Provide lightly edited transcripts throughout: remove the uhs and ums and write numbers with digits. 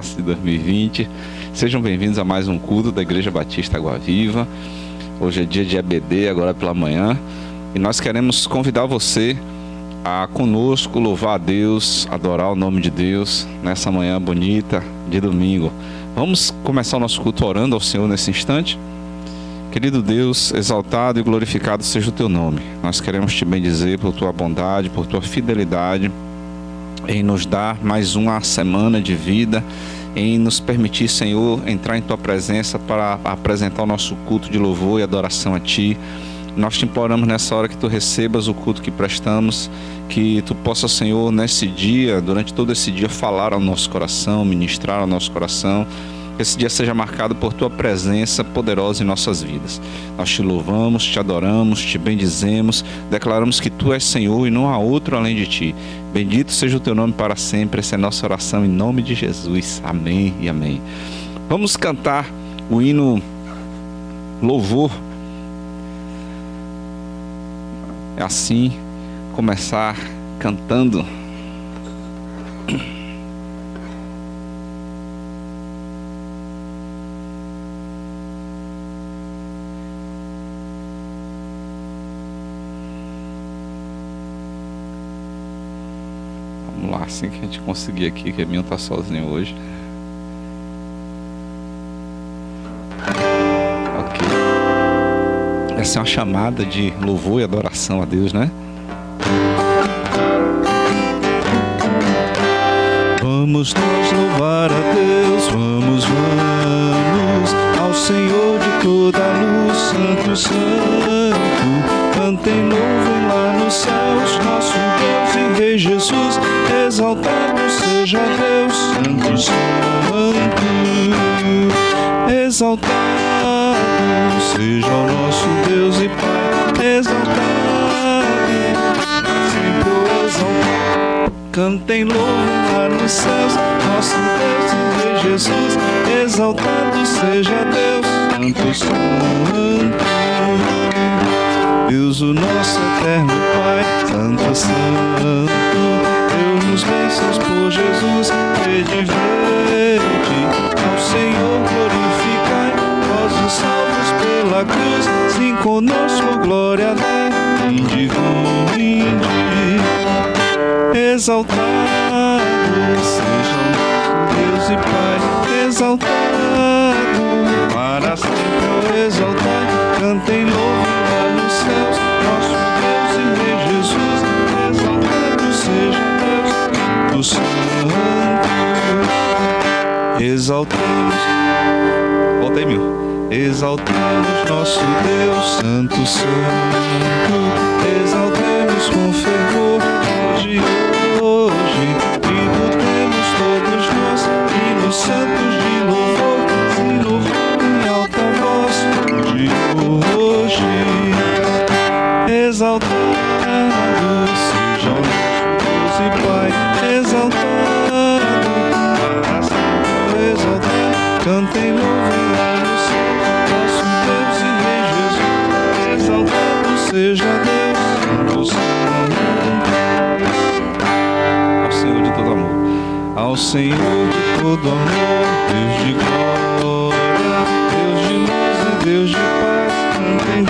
de 2020. Sejam bem-vindos a mais um culto da Igreja Batista Água Viva. Hoje é dia de EBD, agora pela manhã, e nós queremos convidar você a conosco louvar a Deus, adorar o nome de Deus nessa manhã bonita de domingo. Vamos começar o nosso culto orando ao Senhor nesse instante. Querido Deus, exaltado e glorificado seja o teu nome. Nós queremos te bendizer por tua bondade, por tua fidelidade, em nos dar mais uma semana de vida, em nos permitir, Senhor, entrar em tua presença para apresentar o nosso culto de louvor e adoração a ti. Nós te imploramos nessa hora que tu recebas o culto que prestamos, que tu possa, Senhor, nesse dia, durante todo esse dia, falar ao nosso coração, ministrar ao nosso coração. Que esse dia seja marcado por tua presença poderosa em nossas vidas. Nós te louvamos, te adoramos, te bendizemos, declaramos que tu és Senhor e não há outro além de ti. Bendito seja o teu nome para sempre. Essa é a nossa oração em nome de Jesus. Amém e amém. Vamos cantar o hino Louvor. É assim, começar cantando. Assim que a gente conseguir aqui, que a minha tá sozinho hoje. Ok. Essa é uma chamada de louvor e adoração a Deus, né? Vamos nós louvar a Deus, vamos ao Senhor de toda a luz, Santo, Santo. Cantem, louvem lá nos céus, nosso Deus e Rei Jesus. Exaltado seja Deus, Santo, Santo. Exaltado seja o nosso Deus e Pai. Exaltado, sempre o exaltado. Cantem, louvem lá nos céus, nosso Deus e Rei Jesus. Exaltado seja Deus, Santo, Santo. Deus, o nosso eterno Pai, Santo, Santo. Deu-nos bênçãos por Jesus, vede, ao Senhor glorificai, vós os salvos pela cruz, sim conosco glória dai, vinde, vinde. Exaltado seja o nosso Deus e Pai, exaltado, para sempre o exaltai, cantem, louvem lá nos céus, nosso Deus e Rei Jesus, exaltado seja Deus, Santo. Exaltemos, volta aí, meu. Exaltemos nosso Deus, Santo, Santo. Exaltemos com fervor, hoje, tributemos todos nós, hinos santos de louvor, sem louvor em alta voz, hoje. Exaltado seja o nosso Deus e Pai, exaltado, para sempre exaltado, cantem, louvem lá no céu, nosso Deus e Rei Jesus, exaltado seja Deus, Santo, ao Senhor de todo amor, ao Senhor de todo amor, Deus de glória, Deus de luz e Deus de paz, cantem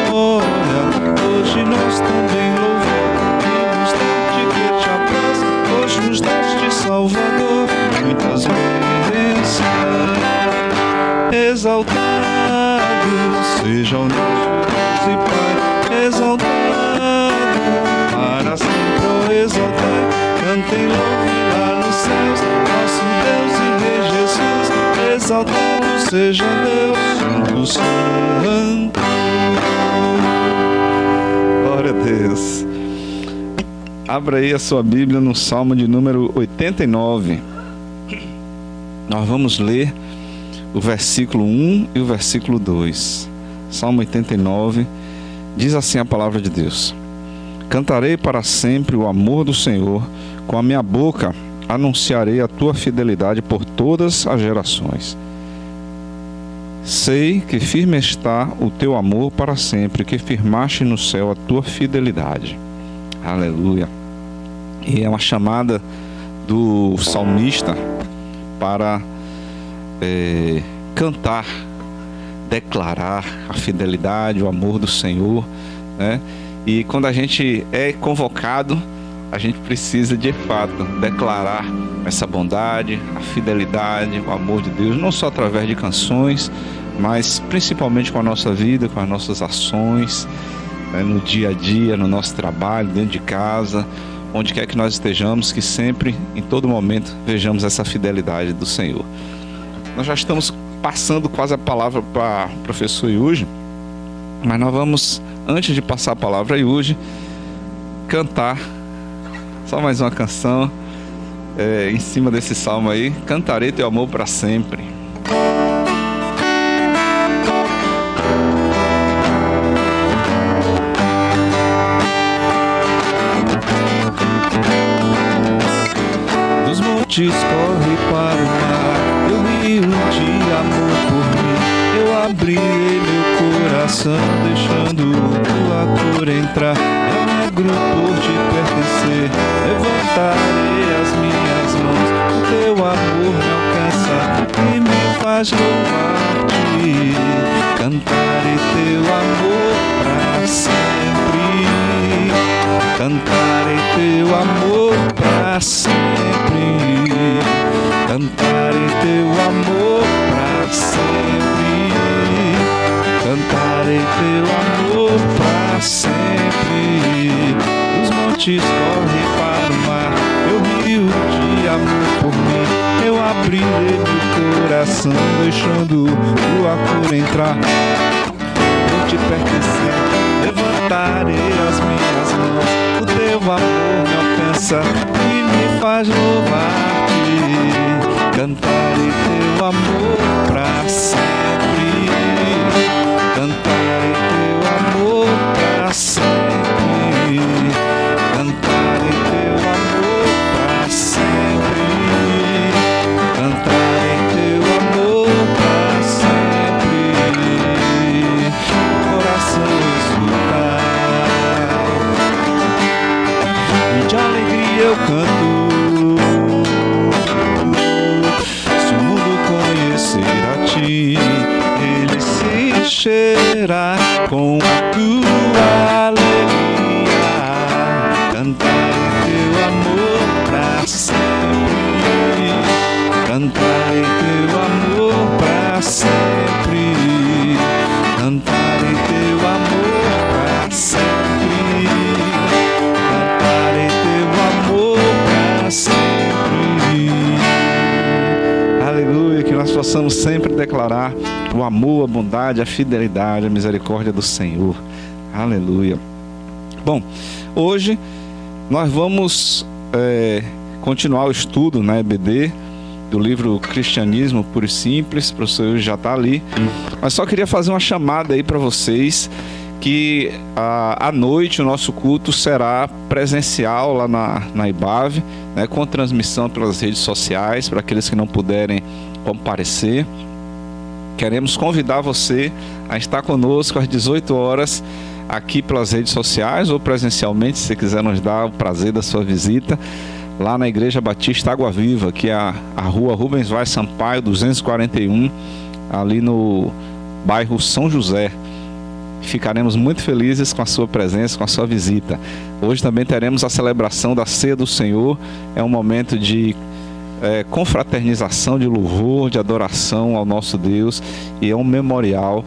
glória, hoje nós também louvamos, e nos deste que te apraz, hoje nos deste Salvador, muitas bênçãos. Exaltado seja o nosso Deus e Pai, exaltado, para sempre o exaltai, cantem, louvem lá nos céus, nosso Deus e Rei Jesus, exaltado seja Deus, Santo, Santo. Glória a Deus. Abra aí a sua Bíblia no Salmo de número 89. Nós vamos ler o versículo 1 e o versículo 2. Salmo 89, diz assim a palavra de Deus: Cantarei para sempre o amor do Senhor, com a minha boca anunciarei a tua fidelidade por todas as gerações. Sei que firme está o teu amor para sempre, que firmaste no céu a tua fidelidade. Aleluia. E é uma chamada do salmista para cantar, declarar a fidelidade, o amor do Senhor, né? E quando a gente é convocado, a gente precisa de fato declarar essa bondade, a fidelidade, o amor de Deus, não só através de canções, mas principalmente com a nossa vida, com as nossas ações, né, no dia a dia, no nosso trabalho, dentro de casa, onde quer que nós estejamos, que sempre, em todo momento, vejamos essa fidelidade do Senhor. Nós já estamos passando quase a palavra para o professor Yuji, mas nós vamos, antes de passar a palavra a Yuji, cantar só mais uma canção em cima desse salmo aí. Cantarei teu amor para sempre. Dos montes corre para o mar, eu rio de amor por mim. Eu abrirei meu coração, deixando tua cor entrar. Eu magro por te pertencer, levantarei as minhas mãos. O teu amor me alcança e me faz louvar-te. Cantarei teu amor para sempre. Cantarei teu amor para sempre. Cantarei teu amor para sempre. Cantarei teu amor para sempre. Os montes correm para o mar, eu rio de amor por mim. Eu abrirei meu coração, deixando tua cor entrar. Eu te pertencer, levantarei as minhas mãos. O teu amor me alcança e me faz louvar-te. Cantarei teu amor para sempre. Cantarei teu amor para sempre. Cantarei teu amor para sempre. Cantarei teu amor para sempre. Coração exultar e de alegria eu canto. Se o mundo conhecer a ti, ele se encherá com a tua alegria. Cantarei teu amor para sempre. Cantarei teu amor para sempre. Cantarei teu amor para sempre. Cantarei teu amor para sempre. Aleluia, que nós possamos sempre declarar o amor, a bondade, a fidelidade, a misericórdia do Senhor. Aleluia. Bom, hoje nós vamos continuar o estudo na EBD do livro Cristianismo Puro e Simples. O professor Yuji já está ali, mas só queria fazer uma chamada aí para vocês, que à noite o nosso culto será presencial lá na IBAV, né, com transmissão pelas redes sociais, para aqueles que não puderem comparecer. Queremos convidar você a estar conosco às 18 horas aqui pelas redes sociais ou presencialmente, se você quiser nos dar o prazer da sua visita, lá na Igreja Batista Água Viva, que é a rua Rubens Vaz Sampaio, 241, ali no bairro São José. Ficaremos muito felizes com a sua presença, com a sua visita. Hoje também teremos a celebração da Ceia do Senhor. É um momento de confraternização, de louvor, de adoração ao nosso Deus, e é um memorial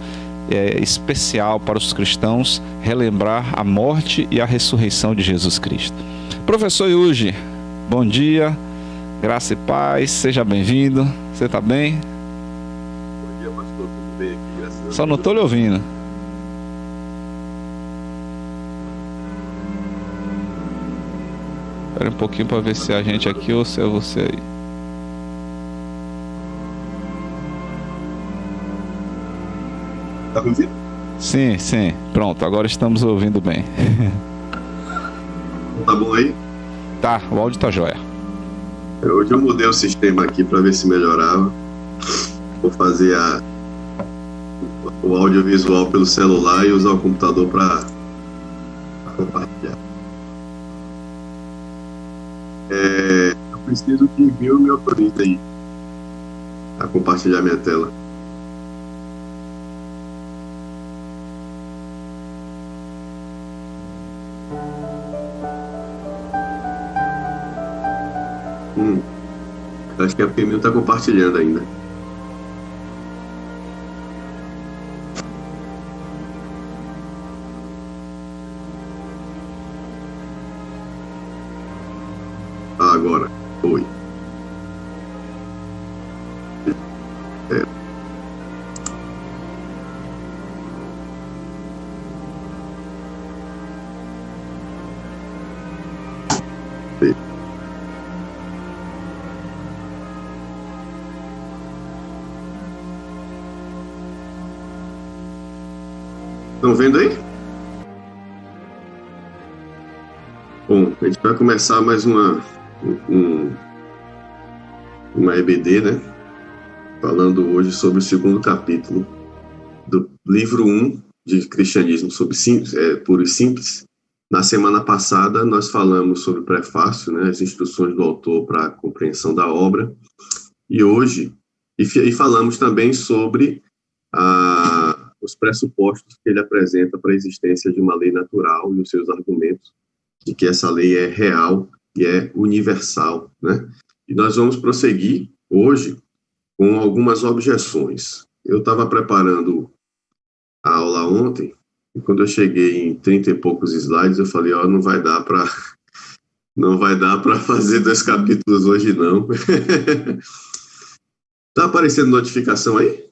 especial para os cristãos relembrar a morte e a ressurreição de Jesus Cristo. Professor Yuji, bom dia, graça e paz, seja bem-vindo. Você está bem? Bom dia, pastor, tudo bem aqui, graças a Deus. Só não estou lhe ouvindo. Espera um pouquinho para ver se é a gente aqui ou se é você aí. Tá me ouvindo? Sim, sim. Pronto, agora estamos ouvindo bem. Tá bom aí? Tá, o áudio tá jóia. Hoje eu mudei o sistema aqui para ver se melhorava. Vou fazer o audiovisual pelo celular e usar o computador para compartilhar. Eu preciso que Bill me autorize aí. a compartilhar minha tela. Acho que a Pemil está compartilhando ainda. Agora, oi. Estão vendo aí? Bom, a gente vai começar mais uma EBD, né? Falando hoje sobre o segundo capítulo do livro 1 de Cristianismo sobre Puro e Simples. Na semana passada nós falamos sobre o prefácio, né? As instruções do autor para a compreensão da obra. E hoje, falamos também sobre os pressupostos que ele apresenta para a existência de uma lei natural e os seus argumentos de que essa lei é real e é universal, né? E nós vamos prosseguir hoje com algumas objeções. Eu estava preparando a aula ontem e quando eu cheguei em 30 e poucos slides, eu falei, não vai dar para fazer 2 capítulos hoje, não. Tá aparecendo notificação aí?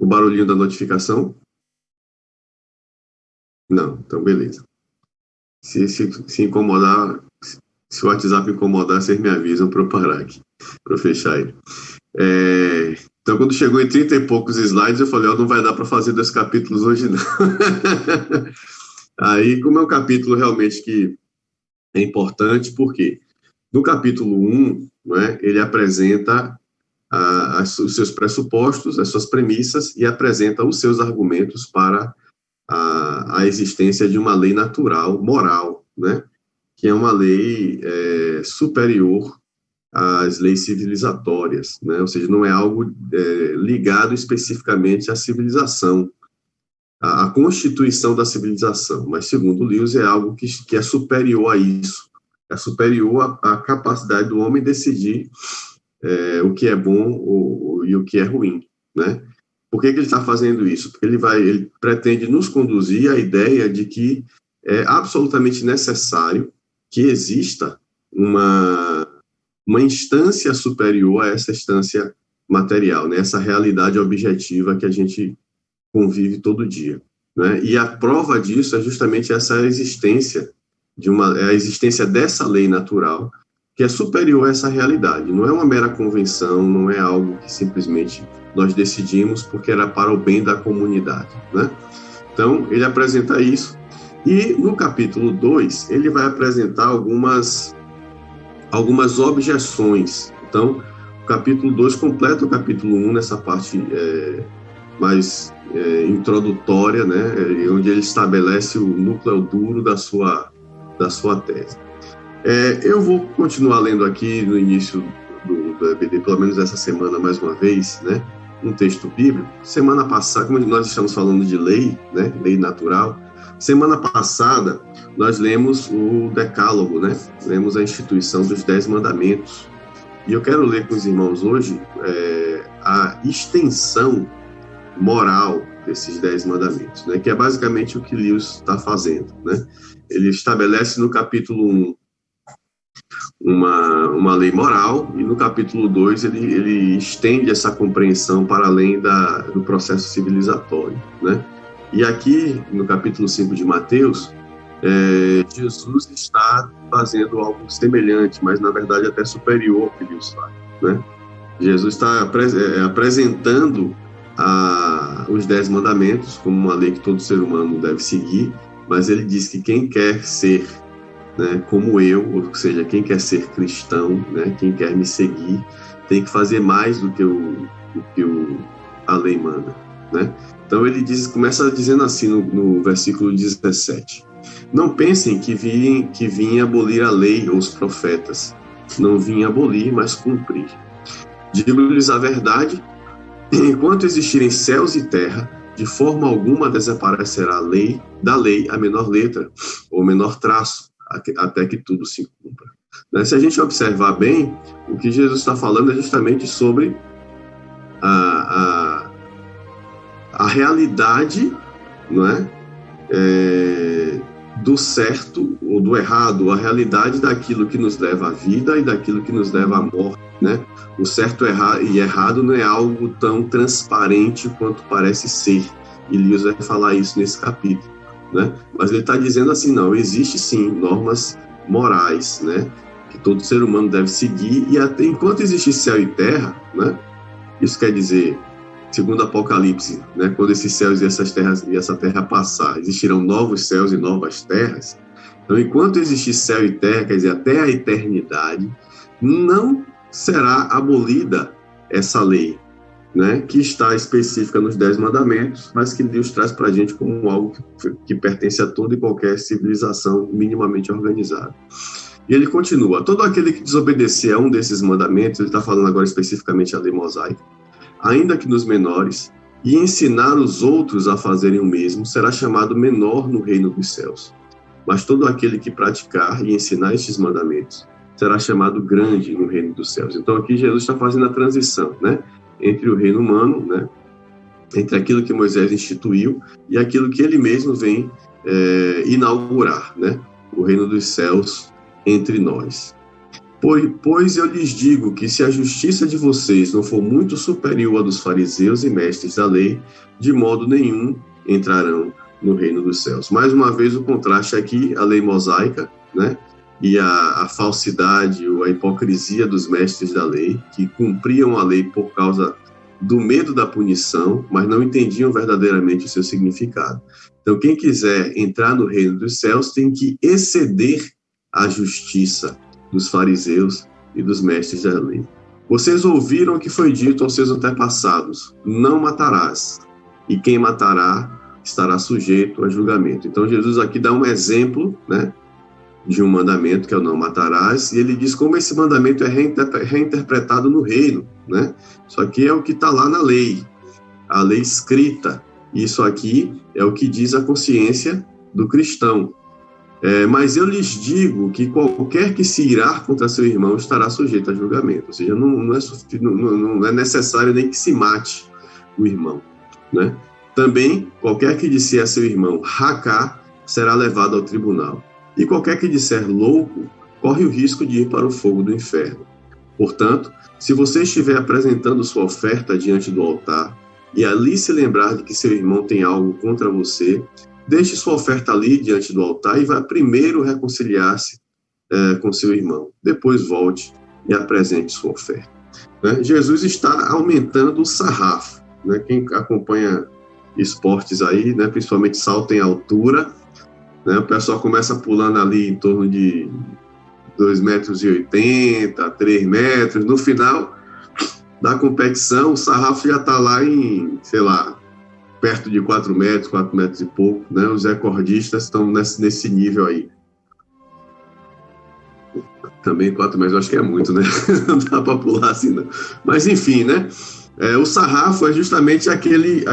O barulhinho da notificação? Não, então beleza. Se incomodar, se o WhatsApp incomodar, vocês me avisam para eu parar aqui, para eu fechar ele. Então, quando chegou em 30 e poucos slides, eu falei, não vai dar para fazer 2 capítulos hoje, não. Aí, como é um capítulo realmente que é importante, porque no capítulo 1, né, ele apresenta os seus pressupostos, as suas premissas e apresenta os seus argumentos para a existência de uma lei natural, moral, né, que é uma lei superior às leis civilizatórias, né, ou seja, não é algo ligado especificamente à civilização, à constituição da civilização, mas segundo Lewis é algo que é superior a isso, é superior à capacidade do homem decidir o que é bom e o que é ruim, né? Por que ele está fazendo isso? Porque ele pretende nos conduzir à ideia de que é absolutamente necessário que exista uma instância superior a essa instância material, né? Essa realidade objetiva que a gente convive todo dia, né? E a prova disso é justamente essa existência a existência dessa lei natural que é superior a essa realidade. Não é uma mera convenção, não é algo que simplesmente nós decidimos porque era para o bem da comunidade, né? Então, ele apresenta isso, e no capítulo 2, ele vai apresentar algumas objeções. Então, o capítulo 2 completa o capítulo 1 nessa parte mais introdutória, né? Onde ele estabelece o núcleo duro da sua tese. Eu vou continuar lendo aqui no início do EBD, pelo menos essa semana, mais uma vez, né, um texto bíblico. Semana passada, como nós estamos falando de lei, né, lei natural, semana passada nós lemos o Decálogo, né, lemos a instituição dos 10 mandamentos. E eu quero ler com os irmãos hoje a extensão moral desses 10 mandamentos, né, que é basicamente o que Lewis está fazendo, né. Ele estabelece no capítulo 1 uma lei moral, e no capítulo 2 ele estende essa compreensão para além do processo civilizatório, né? E aqui, no capítulo 5 de Mateus, Jesus está fazendo algo semelhante, mas na verdade até superior ao que Deus faz, né? Jesus está apresentando os 10 mandamentos como uma lei que todo ser humano deve seguir, mas ele diz que quem quer ser, né, como eu, ou seja, quem quer ser cristão, né, quem quer me seguir, tem que fazer mais do que a lei manda, né? Então ele começa dizendo assim no versículo 17: não pensem que vinha abolir a lei ou os profetas, não vinha abolir, mas cumprir. Digo-lhes a verdade, enquanto existirem céus e terra, de forma alguma desaparecerá da lei a menor letra ou menor traço, até que tudo se cumpra. Né? Se a gente observar bem, o que Jesus está falando é justamente sobre a realidade, não é? Do certo ou do errado, a realidade daquilo que nos leva à vida e daquilo que nos leva à morte, né? O certo e errado não é algo tão transparente quanto parece ser, e Lewis vai falar isso nesse capítulo, né? Mas ele está dizendo assim, não, existe sim normas morais, né? Que todo ser humano deve seguir, e até enquanto existe céu e terra, né? Isso quer dizer, segundo Apocalipse, né, quando esses céus e essa terra passar, existirão novos céus e novas terras. Então, enquanto existir céu e terra, quer dizer, até a eternidade, não será abolida essa lei, né, que está específica nos 10 mandamentos, mas que Deus traz para a gente como algo que pertence a toda e qualquer civilização minimamente organizada. E ele continua, todo aquele que desobedecer a um desses mandamentos, ele está falando agora especificamente a lei mosaica, ainda que nos menores, e ensinar os outros a fazerem o mesmo, será chamado menor no reino dos céus. Mas todo aquele que praticar e ensinar estes mandamentos será chamado grande no reino dos céus. Então aqui Jesus está fazendo a transição, né, entre o reino humano, né, entre aquilo que Moisés instituiu e aquilo que ele mesmo vem inaugurar, né, o reino dos céus entre nós. Pois eu lhes digo que se a justiça de vocês não for muito superior à dos fariseus e mestres da lei, de modo nenhum entrarão no reino dos céus. Mais uma vez o contraste aqui, a lei mosaica, né, e a falsidade ou a hipocrisia dos mestres da lei, que cumpriam a lei por causa do medo da punição, mas não entendiam verdadeiramente o seu significado. Então quem quiser entrar no reino dos céus tem que exceder a justiça dos fariseus e dos mestres da lei. Vocês ouviram o que foi dito aos seus antepassados, não matarás, e quem matará estará sujeito a julgamento. Então Jesus aqui dá um exemplo, né, de um mandamento que é o não matarás, e ele diz como esse mandamento é reinterpretado no reino, né? Isso aqui é o que está lá na lei, a lei escrita. Isso aqui é o que diz a consciência do cristão. Mas eu lhes digo que qualquer que se irar contra seu irmão estará sujeito a julgamento. Ou seja, não é necessário nem que se mate o irmão, né? Também, qualquer que disser a seu irmão racá será levado ao tribunal. E qualquer que disser louco corre o risco de ir para o fogo do inferno. Portanto, se você estiver apresentando sua oferta diante do altar e ali se lembrar de que seu irmão tem algo contra você, deixe sua oferta ali diante do altar e vá primeiro reconciliar-se com seu irmão. Depois volte e apresente sua oferta. Né? Jesus está aumentando o sarrafo. Né? Quem acompanha esportes aí, né, principalmente salto em altura, né, o pessoal começa pulando ali em torno de 2,80 m, 3 metros. No final da competição, o sarrafo já está lá em, sei lá, perto de 4 metros e pouco, né? Os recordistas estão nesse nível aí. Também 4 metros, eu acho que é muito, né? Não dá para pular assim, não. Mas, enfim, né? O sarrafo é justamente aquele,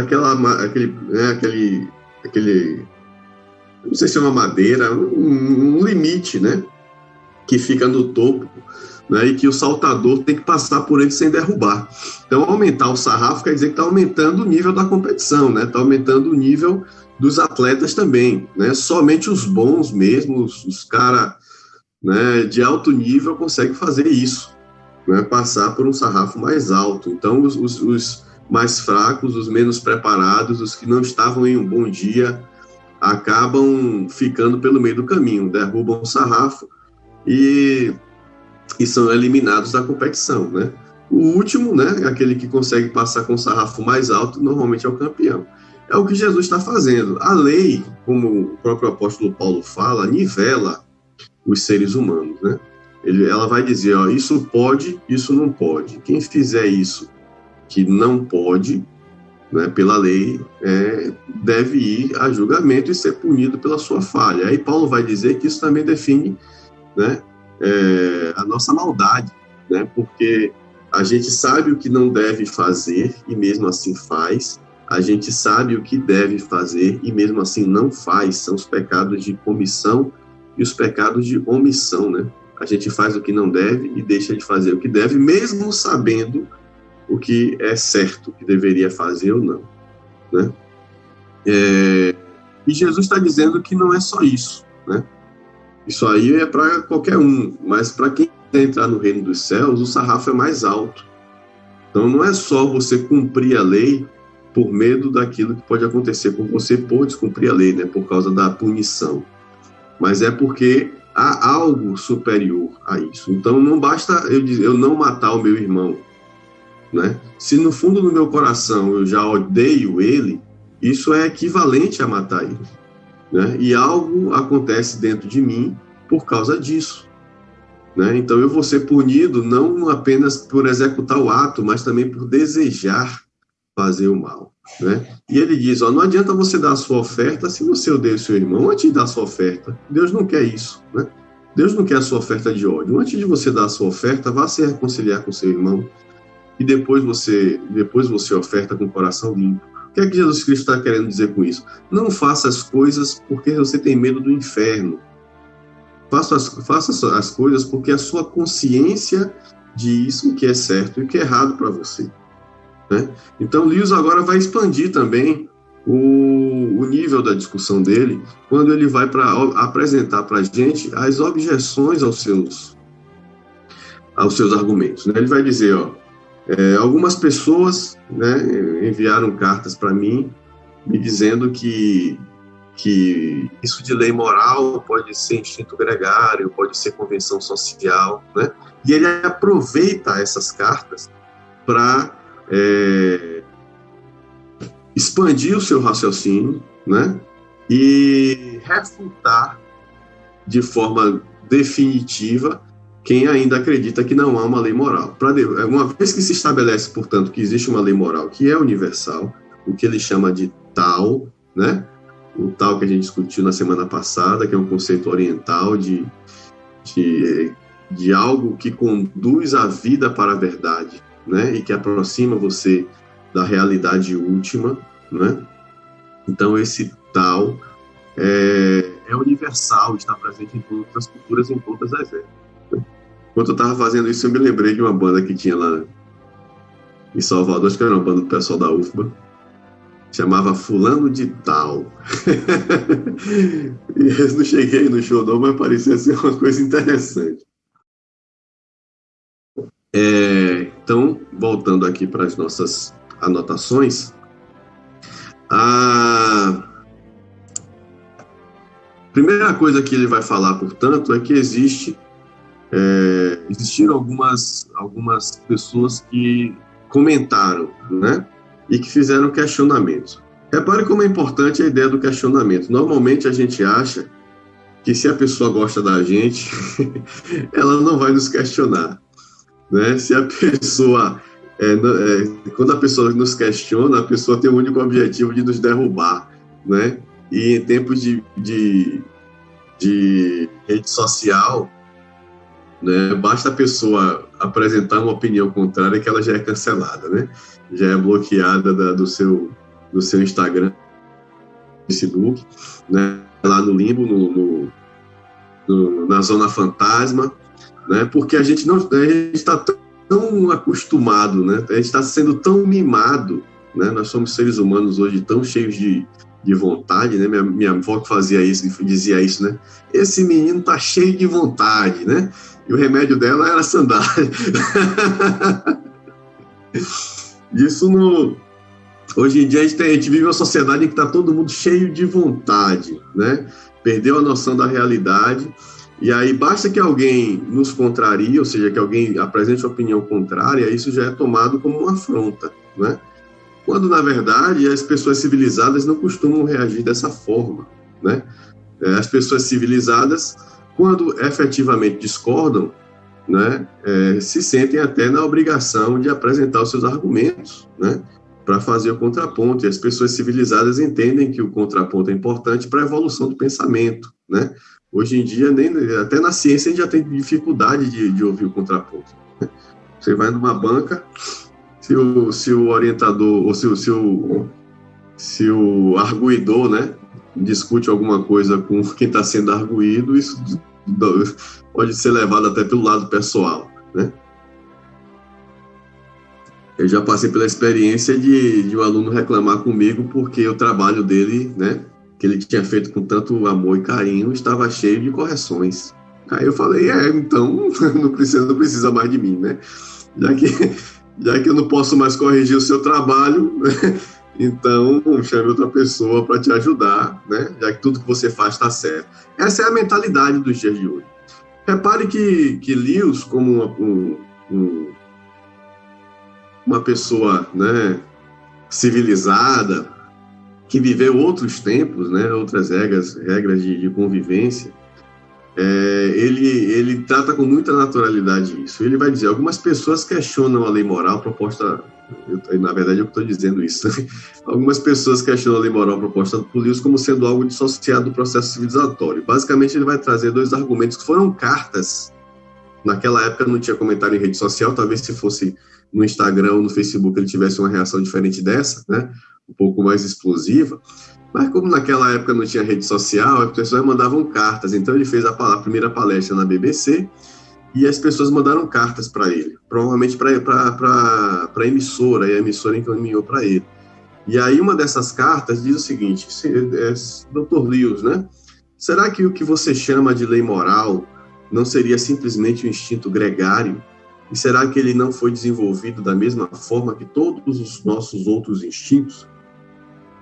não sei se é uma madeira, um limite, né? Que fica no topo, né, e que o saltador tem que passar por ele sem derrubar. Então, aumentar o sarrafo quer dizer que está aumentando o nível da competição, né? Está aumentando o nível dos atletas também, né? Somente os bons mesmo, os caras, né, de alto nível conseguem fazer isso, né? Passar por um sarrafo mais alto. Então, os mais fracos, os menos preparados, os que não estavam em um bom dia, acabam ficando pelo meio do caminho, derrubam o sarrafo e são eliminados da competição, né? O último, né, aquele que consegue passar com o sarrafo mais alto, normalmente é o campeão. É o que Jesus está fazendo. A lei, como o próprio apóstolo Paulo fala, nivela os seres humanos, né? Ela vai dizer, ó, isso pode, isso não pode. Quem fizer isso que não pode, né, pela lei, deve ir a julgamento e ser punido pela sua falha. Aí Paulo vai dizer que isso também define, né, a nossa maldade, né, porque A gente sabe o que não deve fazer e mesmo assim faz. A gente sabe o que deve fazer e mesmo assim não faz. São os pecados de comissão e os pecados de omissão, né? A gente faz o que não deve e deixa de fazer o que deve, mesmo sabendo o que é certo, que deveria fazer ou não, né? E Jesus está dizendo que não é só isso, né? Isso aí é para qualquer um, mas para quem quer entrar no reino dos céus, o sarrafo é mais alto. Então não é só você cumprir a lei por medo daquilo que pode acontecer com você por descumprir a lei, né? Por causa da punição. Mas é porque há algo superior a isso. Então não basta eu não matar o meu irmão, né? Se no fundo do meu coração eu já odeio ele, isso é equivalente a matar ele, né? E algo acontece dentro de mim por causa disso, né? Então eu vou ser punido não apenas por executar o ato, mas também por desejar fazer o mal, né? E ele diz, não adianta você dar a sua oferta se você odeia o seu irmão antes de dar a sua oferta. Deus não quer isso, né? Deus não quer a sua oferta de ódio. Antes de você dar a sua oferta, vá se reconciliar com seu irmão e depois você oferta com o coração limpo. O que é que Jesus Cristo está querendo dizer com isso? Não faça as coisas porque você tem medo do inferno. Faça as coisas porque a sua consciência diz o que é certo e o que é errado para você, né? Então, Lewis agora vai expandir também o nível da discussão dele, quando ele vai apresentar para a gente as objeções aos seus argumentos, né? Ele vai dizer, algumas pessoas, né, enviaram cartas para mim, me dizendo que isso de lei moral pode ser instinto gregário, pode ser convenção social, né? E ele aproveita essas cartas para expandir o seu raciocínio, né? E refutar de forma definitiva quem ainda acredita que não há uma lei moral. Uma vez que se estabelece, portanto, que existe uma lei moral que é universal, o que ele chama de Tao, né? O Tao que a gente discutiu na semana passada, que é um conceito oriental de algo que conduz a vida para a verdade, né? E que aproxima você da realidade última, né? Então esse Tao é universal, está presente em todas as culturas, em todas as épocas. Enquanto eu estava fazendo isso, eu me lembrei de uma banda que tinha lá em Salvador, acho que era uma banda do pessoal da UFBA, chamava Fulano de Tal. E eu não cheguei no show não, mas parecia ser uma coisa interessante. Então, voltando aqui para as nossas anotações, a primeira coisa que ele vai falar, portanto, é que existiram algumas pessoas que comentaram, né, e que fizeram questionamentos. Repare como é importante a ideia do questionamento. Normalmente a gente acha que se a pessoa gosta da gente, ela não vai nos questionar, né? Se a pessoa quando a pessoa nos questiona, a pessoa tem o único objetivo de nos derrubar, né? E em tempos de rede social, né, basta a pessoa apresentar uma opinião contrária que ela já é cancelada, né? Já é bloqueada do seu Instagram, Facebook, né? Lá no limbo, na zona fantasma, né? Porque a gente está tão acostumado, né? A gente está sendo tão mimado, né? Nós somos seres humanos hoje tão cheios de vontade, né? Minha avó que fazia isso, dizia isso, né? Esse menino tá cheio de vontade, né? E o remédio dela era sandália. Hoje em dia a gente vive uma sociedade em que está todo mundo cheio de vontade, né? Perdeu a noção da realidade, e aí basta que alguém nos contrarie, ou seja, que alguém apresente uma opinião contrária, isso já é tomado como uma afronta, né? Quando, na verdade, as pessoas civilizadas não costumam reagir dessa forma, né? As pessoas civilizadas, quando efetivamente discordam, né, se sentem até na obrigação de apresentar os seus argumentos, né, para fazer o contraponto. E as pessoas civilizadas entendem que o contraponto é importante para a evolução do pensamento, né? Hoje em dia, até na ciência, a gente já tem dificuldade de ouvir o contraponto, né? Você vai numa banca, se o orientador, ou se o arguidor, né, discute alguma coisa com quem está sendo arguído, isso pode ser levado até pelo lado pessoal, né? Eu já passei pela experiência de um aluno reclamar comigo porque o trabalho dele, né, que ele tinha feito com tanto amor e carinho, estava cheio de correções. Aí eu falei, então não precisa mais de mim, né? Já que eu não posso mais corrigir o seu trabalho, né? Então chame outra pessoa para te ajudar, né? Já que tudo que você faz está certo. Essa é a mentalidade dos dias de hoje. Repare que Lewis, como uma pessoa, né, civilizada, que viveu outros tempos, né, outras regras de convivência, ele trata com muita naturalidade isso. Ele vai dizer, algumas pessoas questionam a lei moral proposta, na verdade eu estou dizendo isso, né? Algumas pessoas questionam a lei moral proposta por Lewis como sendo algo dissociado do processo civilizatório. Basicamente ele vai trazer dois argumentos que foram cartas. Naquela época não tinha comentário em rede social, talvez se fosse no Instagram ou no Facebook ele tivesse uma reação diferente dessa, né? Um pouco mais explosiva. Mas como naquela época não tinha rede social, as pessoas mandavam cartas. Então ele fez a primeira palestra na BBC e as pessoas mandaram cartas para ele, provavelmente para a emissora, e a emissora encaminhou para ele. E aí uma dessas cartas diz o seguinte, Dr. Lewis, né? Será que o que você chama de lei moral não seria simplesmente um instinto gregário? E será que ele não foi desenvolvido da mesma forma que todos os nossos outros instintos?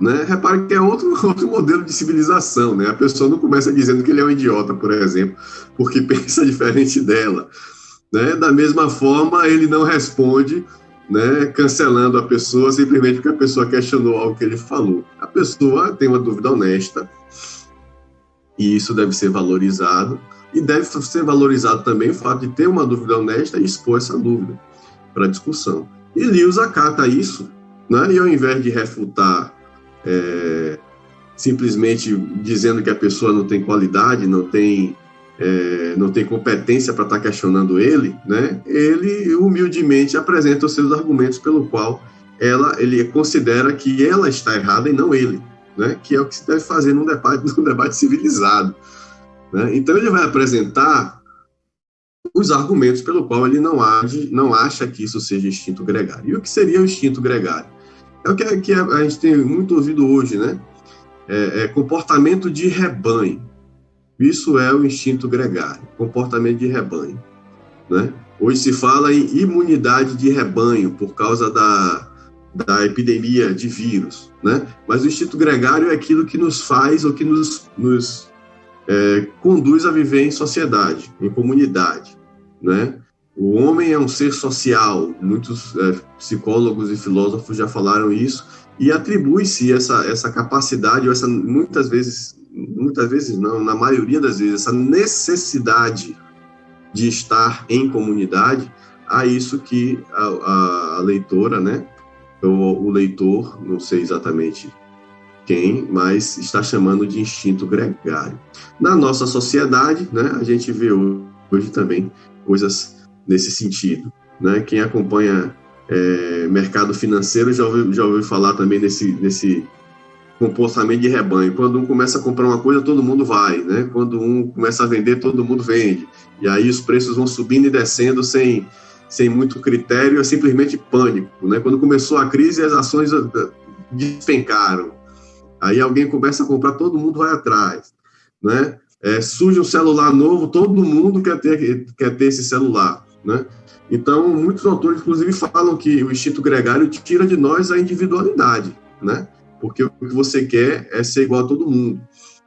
Né? Repare que é outro modelo de civilização, né? A pessoa não começa dizendo que ele é um idiota, por exemplo, porque pensa diferente dela, né? Da mesma forma, ele não responde, né, cancelando a pessoa simplesmente porque a pessoa questionou algo que ele falou. A pessoa tem uma dúvida honesta e isso deve ser valorizado, e deve ser valorizado também o fato de ter uma dúvida honesta e expor essa dúvida para discussão. E Lewis acata isso, né? E ao invés de refutar simplesmente dizendo que a pessoa não tem qualidade, não tem competência para estar questionando ele, né? Ele humildemente apresenta os seus argumentos pelo qual ele considera que ela está errada e não ele, né? Que é o que se deve fazer num debate civilizado, né? Então ele vai apresentar os argumentos pelo qual ele não acha que isso seja instinto gregário. E o que seria o instinto gregário? É o que a gente tem muito ouvido hoje, né? Comportamento de rebanho. Isso é o instinto gregário, comportamento de rebanho, né? Hoje se fala em imunidade de rebanho por causa da epidemia de vírus, né? Mas o instinto gregário é aquilo que nos faz ou que nos conduz a viver em sociedade, em comunidade, né? O homem é um ser social, muitos psicólogos e filósofos já falaram isso, e atribui-se essa capacidade, ou muitas vezes não, na maioria das vezes, essa necessidade de estar em comunidade, a isso que a leitora, né, o leitor, não sei exatamente quem, mas está chamando de instinto gregário. Na nossa sociedade, né, a gente vê hoje também coisas nesse sentido, né? Quem acompanha mercado financeiro já ouviu falar também nesse comportamento de rebanho. Quando um começa a comprar uma coisa, todo mundo vai, né? Quando um começa a vender, todo mundo vende. E aí os preços vão subindo e descendo sem muito critério, é simplesmente pânico, né? Quando começou a crise, as ações despencaram. Aí alguém começa a comprar, todo mundo vai atrás, né? Surge um celular novo, todo mundo quer ter esse celular, né? Então, muitos autores, inclusive, falam que o instinto gregário tira de nós a individualidade, né? Porque o que você quer é ser igual a todo mundo,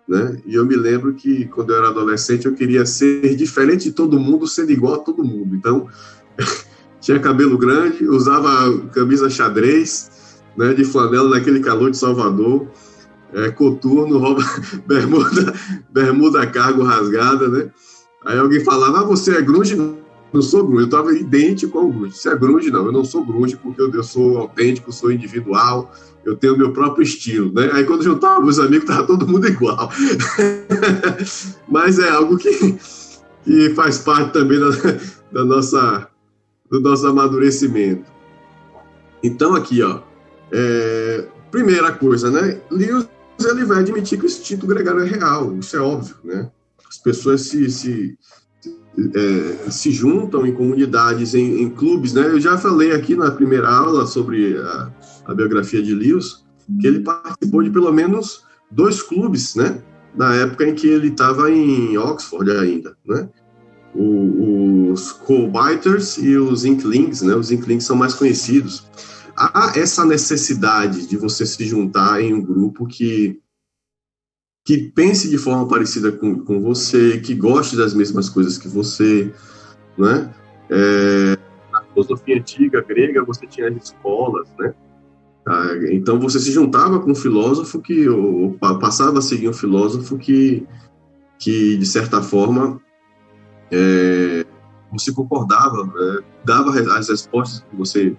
né? E eu me lembro que, quando eu era adolescente, eu queria ser diferente de todo mundo, sendo igual a todo mundo. Então, tinha cabelo grande, usava camisa xadrez, né, de flanela naquele calor de Salvador, coturno, bermuda cargo rasgada, né? Aí alguém falava, você é grunge? Não sou grunge. Eu estava idêntico ao grunge. Você é grunge? Não, eu não sou grunge porque eu sou autêntico, sou individual, eu tenho o meu próprio estilo, né? Aí quando juntava os amigos, estava todo mundo igual. Mas é algo que faz parte também da nossa do nosso amadurecimento. Então, aqui, ó, primeira coisa, né? Lewis, ele vai admitir que o instinto gregário é real, isso é óbvio, né? As pessoas se juntam em comunidades, em clubes, né? Eu já falei aqui na primeira aula sobre a biografia de Lewis, que ele participou de pelo menos 2 clubes, né? Na época em que ele estava em Oxford ainda, né? Os Coal-Biters e os Inklings, né? Os Inklings são mais conhecidos. Há essa necessidade de você se juntar em um grupo que pense de forma parecida com você, que goste das mesmas coisas que você, né? Na filosofia antiga grega, você tinha as escolas, né? Então você se juntava com um filósofo ou passava a seguir um filósofo que de certa forma você concordava, dava as respostas que você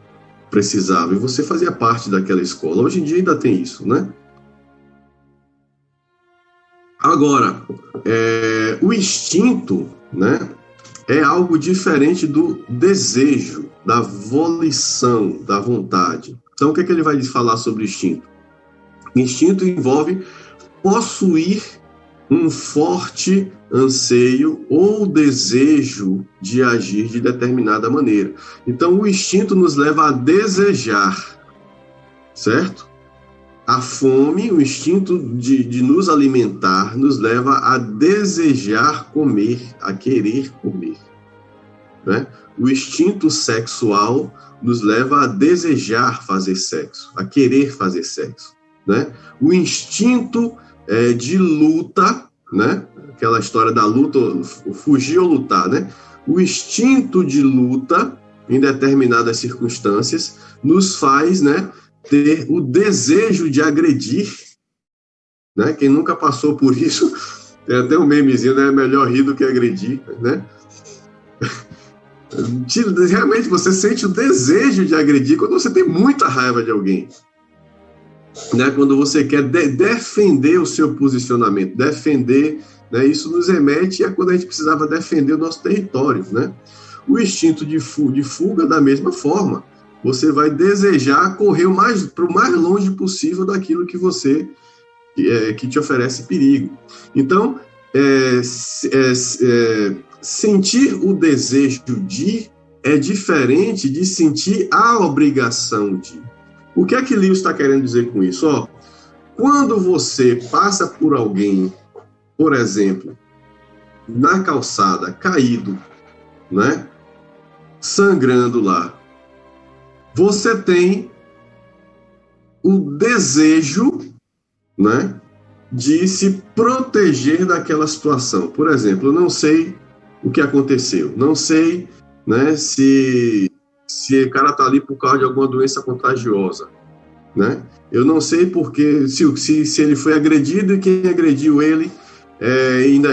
precisava, e você fazia parte daquela escola. Hoje em dia ainda tem isso, né? Agora, o instinto, né, é algo diferente do desejo, da volição, da vontade. Então, o que ele vai falar sobre instinto? Instinto envolve possuir um forte anseio ou desejo de agir de determinada maneira. Então, o instinto nos leva a desejar, certo? A fome, o instinto de nos alimentar, nos leva a desejar comer, a querer comer, né? O instinto sexual nos leva a desejar fazer sexo, a querer fazer sexo, né? O instinto de luta, né? Aquela história da luta, fugir ou lutar, né? O instinto de luta, em determinadas circunstâncias, nos faz, né, ter o desejo de agredir, né? Quem nunca passou por isso, tem até um memezinho, né? Melhor rir do que agredir, né? Realmente você sente o desejo de agredir quando você tem muita raiva de alguém, né? Quando você quer defender o seu posicionamento, defender, né? Isso nos remete a quando a gente precisava defender o nosso território, né? O instinto de fuga, da mesma forma, você vai desejar correr para o mais longe possível daquilo que que te oferece perigo. Então, sentir o desejo de é diferente de sentir a obrigação de. O que é que Lewis está querendo dizer com isso? Ó, quando você passa por alguém, por exemplo, na calçada, caído, né, sangrando lá, você tem o desejo, né, de se proteger daquela situação. Por exemplo, eu não sei o que aconteceu, não sei, né, se o cara está ali por causa de alguma doença contagiosa, né? Eu não sei porque se ele foi agredido e quem agrediu ele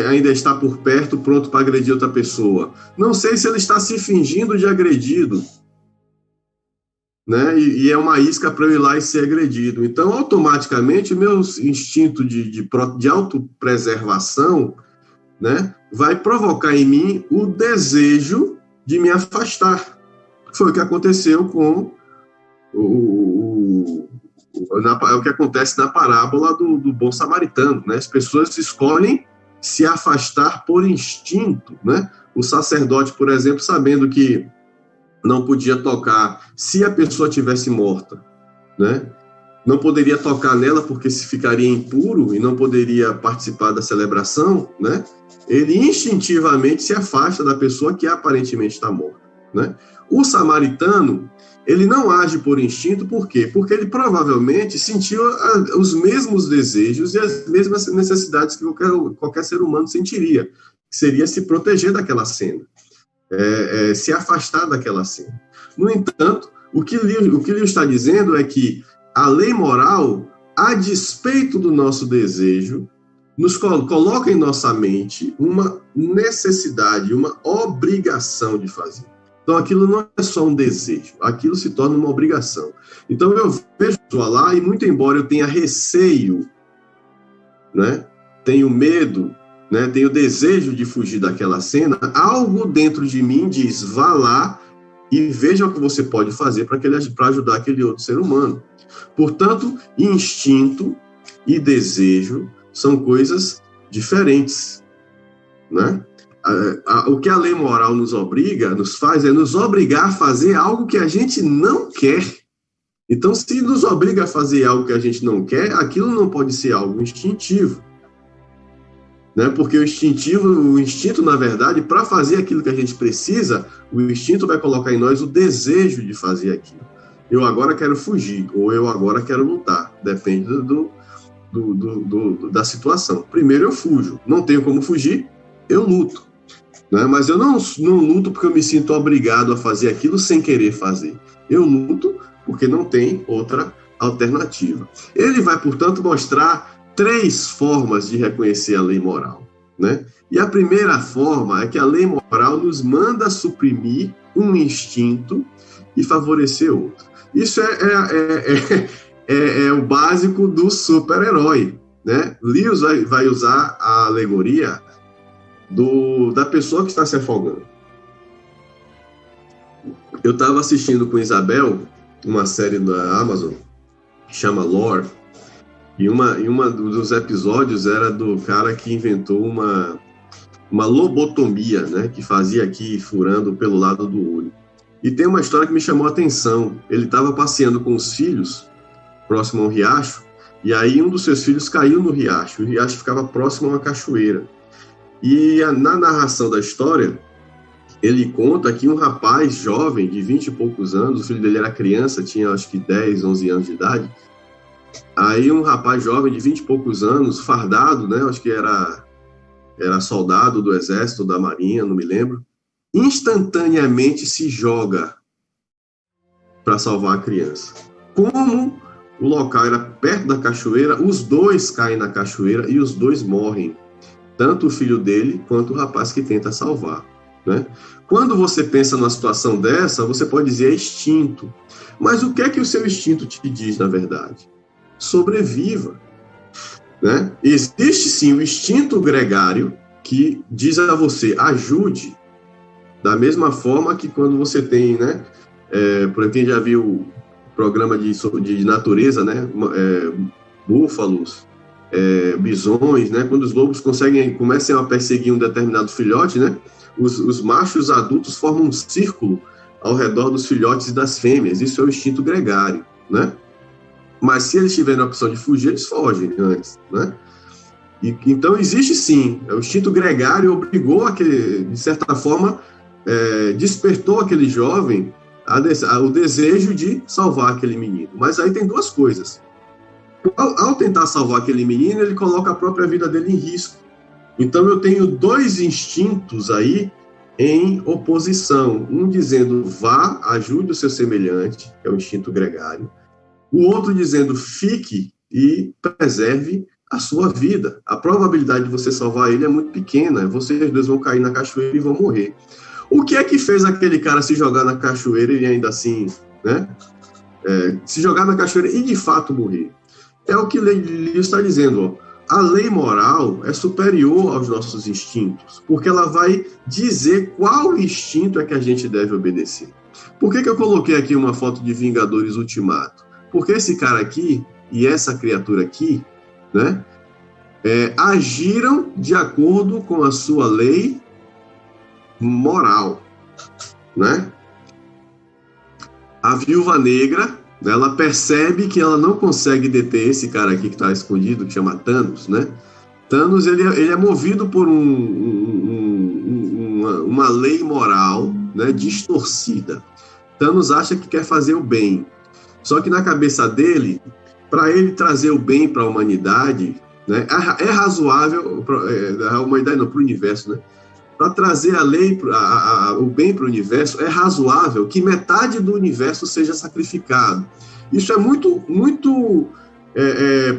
ainda está por perto, pronto para agredir outra pessoa. Não sei se ele está se fingindo de agredido, né? E é uma isca para eu ir lá e ser agredido. Então, automaticamente, o meu instinto de autopreservação, né, vai provocar em mim o desejo de me afastar. Foi o que aconteceu com o que acontece na parábola do bom samaritano, né? As pessoas escolhem se afastar por instinto, né? O sacerdote, por exemplo, sabendo que não podia tocar, se a pessoa tivesse morta, né? Não poderia tocar nela porque se ficaria impuro e não poderia participar da celebração, né? Ele instintivamente se afasta da pessoa que aparentemente está morta, né? O samaritano, ele não age por instinto, por quê? Porque ele provavelmente sentiu os mesmos desejos e as mesmas necessidades que qualquer ser humano sentiria, que seria se proteger daquela cena, se afastar daquela cena. No entanto, o que Lewis está dizendo é que a lei moral, a despeito do nosso desejo, nos coloca em nossa mente uma necessidade, uma obrigação de fazer. Então, aquilo não é só um desejo, aquilo se torna uma obrigação. Então, eu vejo a pessoa lá e, muito embora eu tenha receio, né, tenho medo, né, tenho desejo de fugir daquela cena, algo dentro de mim diz, vá lá e veja o que você pode fazer para ajudar aquele outro ser humano. Portanto, instinto e desejo são coisas diferentes, né? O que a lei moral nos faz é nos obrigar a fazer algo que a gente não quer. Então, se nos obriga a fazer algo que a gente não quer, aquilo não pode ser algo instintivo, né? Porque o instinto, na verdade, para fazer aquilo que a gente precisa, o instinto vai colocar em nós o desejo de fazer aquilo. Eu agora quero fugir, ou eu agora quero lutar, depende da situação. Primeiro eu fujo, não tenho como fugir, eu luto. Né? Mas eu não luto porque eu me sinto obrigado a fazer aquilo sem querer fazer. Eu luto porque não tem outra alternativa. Ele vai, portanto, mostrar 3 formas de reconhecer a lei moral. Né? E a primeira forma é que a lei moral nos manda suprimir um instinto e favorecer outro. Isso é o básico do super-herói. Né? Lewis vai usar a alegoria da pessoa que está se afogando. Eu estava assistindo com Isabel uma série da Amazon que chama Lore, e uma dos episódios era do cara que inventou uma lobotomia, né, que fazia aqui furando pelo lado do olho. E tem uma história que me chamou a atenção. Ele estava passeando com os filhos próximo a um riacho, e aí um dos seus filhos caiu no riacho. O riacho ficava próximo a uma cachoeira. E na narração da história, ele conta que um rapaz jovem, de 20 e poucos anos, o filho dele era criança, tinha acho que 10, 11 anos de idade, aí um rapaz jovem de 20 e poucos anos, fardado, né, acho que era soldado do exército, da marinha, não me lembro, instantaneamente se joga para salvar a criança. Como o local era perto da cachoeira, os dois caem na cachoeira e os dois morrem. Tanto o filho dele, quanto o rapaz que tenta salvar. Né? Quando você pensa numa situação dessa, você pode dizer instinto. Mas o que é que o seu instinto te diz, na verdade? Sobreviva. Né? Existe, sim, o instinto gregário, que diz a você, ajude. Da mesma forma que quando você tem, né? Para quem já viu o programa de natureza, né? Búfalos, bisões, né? Quando os lobos começam a perseguir um determinado filhote, né? Os machos adultos formam um círculo ao redor dos filhotes e das fêmeas. Isso é o instinto gregário, né? Mas se eles tiverem a opção de fugir, eles fogem antes, né? Então existe sim, o instinto gregário obrigou de certa forma, despertou aquele jovem o desejo de salvar aquele menino. Mas aí tem 2 coisas. Ao tentar salvar aquele menino, ele coloca a própria vida dele em risco. Então eu tenho 2 instintos aí em oposição. Um dizendo, vá, ajude o seu semelhante, que é o instinto gregário. O outro dizendo, fique e preserve a sua vida. A probabilidade de você salvar ele é muito pequena. Vocês 2 vão cair na cachoeira e vão morrer. O que é que fez aquele cara se jogar na cachoeira e ainda assim, né? Se jogar na cachoeira e de fato morrer? É o que ele está dizendo, ó. A lei moral é superior aos nossos instintos, porque ela vai dizer qual instinto é que a gente deve obedecer. Por que eu coloquei aqui uma foto de Vingadores Ultimato? Porque esse cara aqui e essa criatura aqui, né, agiram de acordo com a sua lei moral, né? A Viúva Negra, ela percebe que ela não consegue deter esse cara aqui que está escondido, que chama Thanos, né? Thanos, ele é movido por uma lei moral, né, distorcida. Thanos acha que quer fazer o bem. Só que na cabeça dele, para ele trazer o bem para a humanidade, né, é razoável, a humanidade não, para o universo, né? Para trazer a lei, o bem para o universo, é razoável que metade do universo seja sacrificado. Isso é muito, muito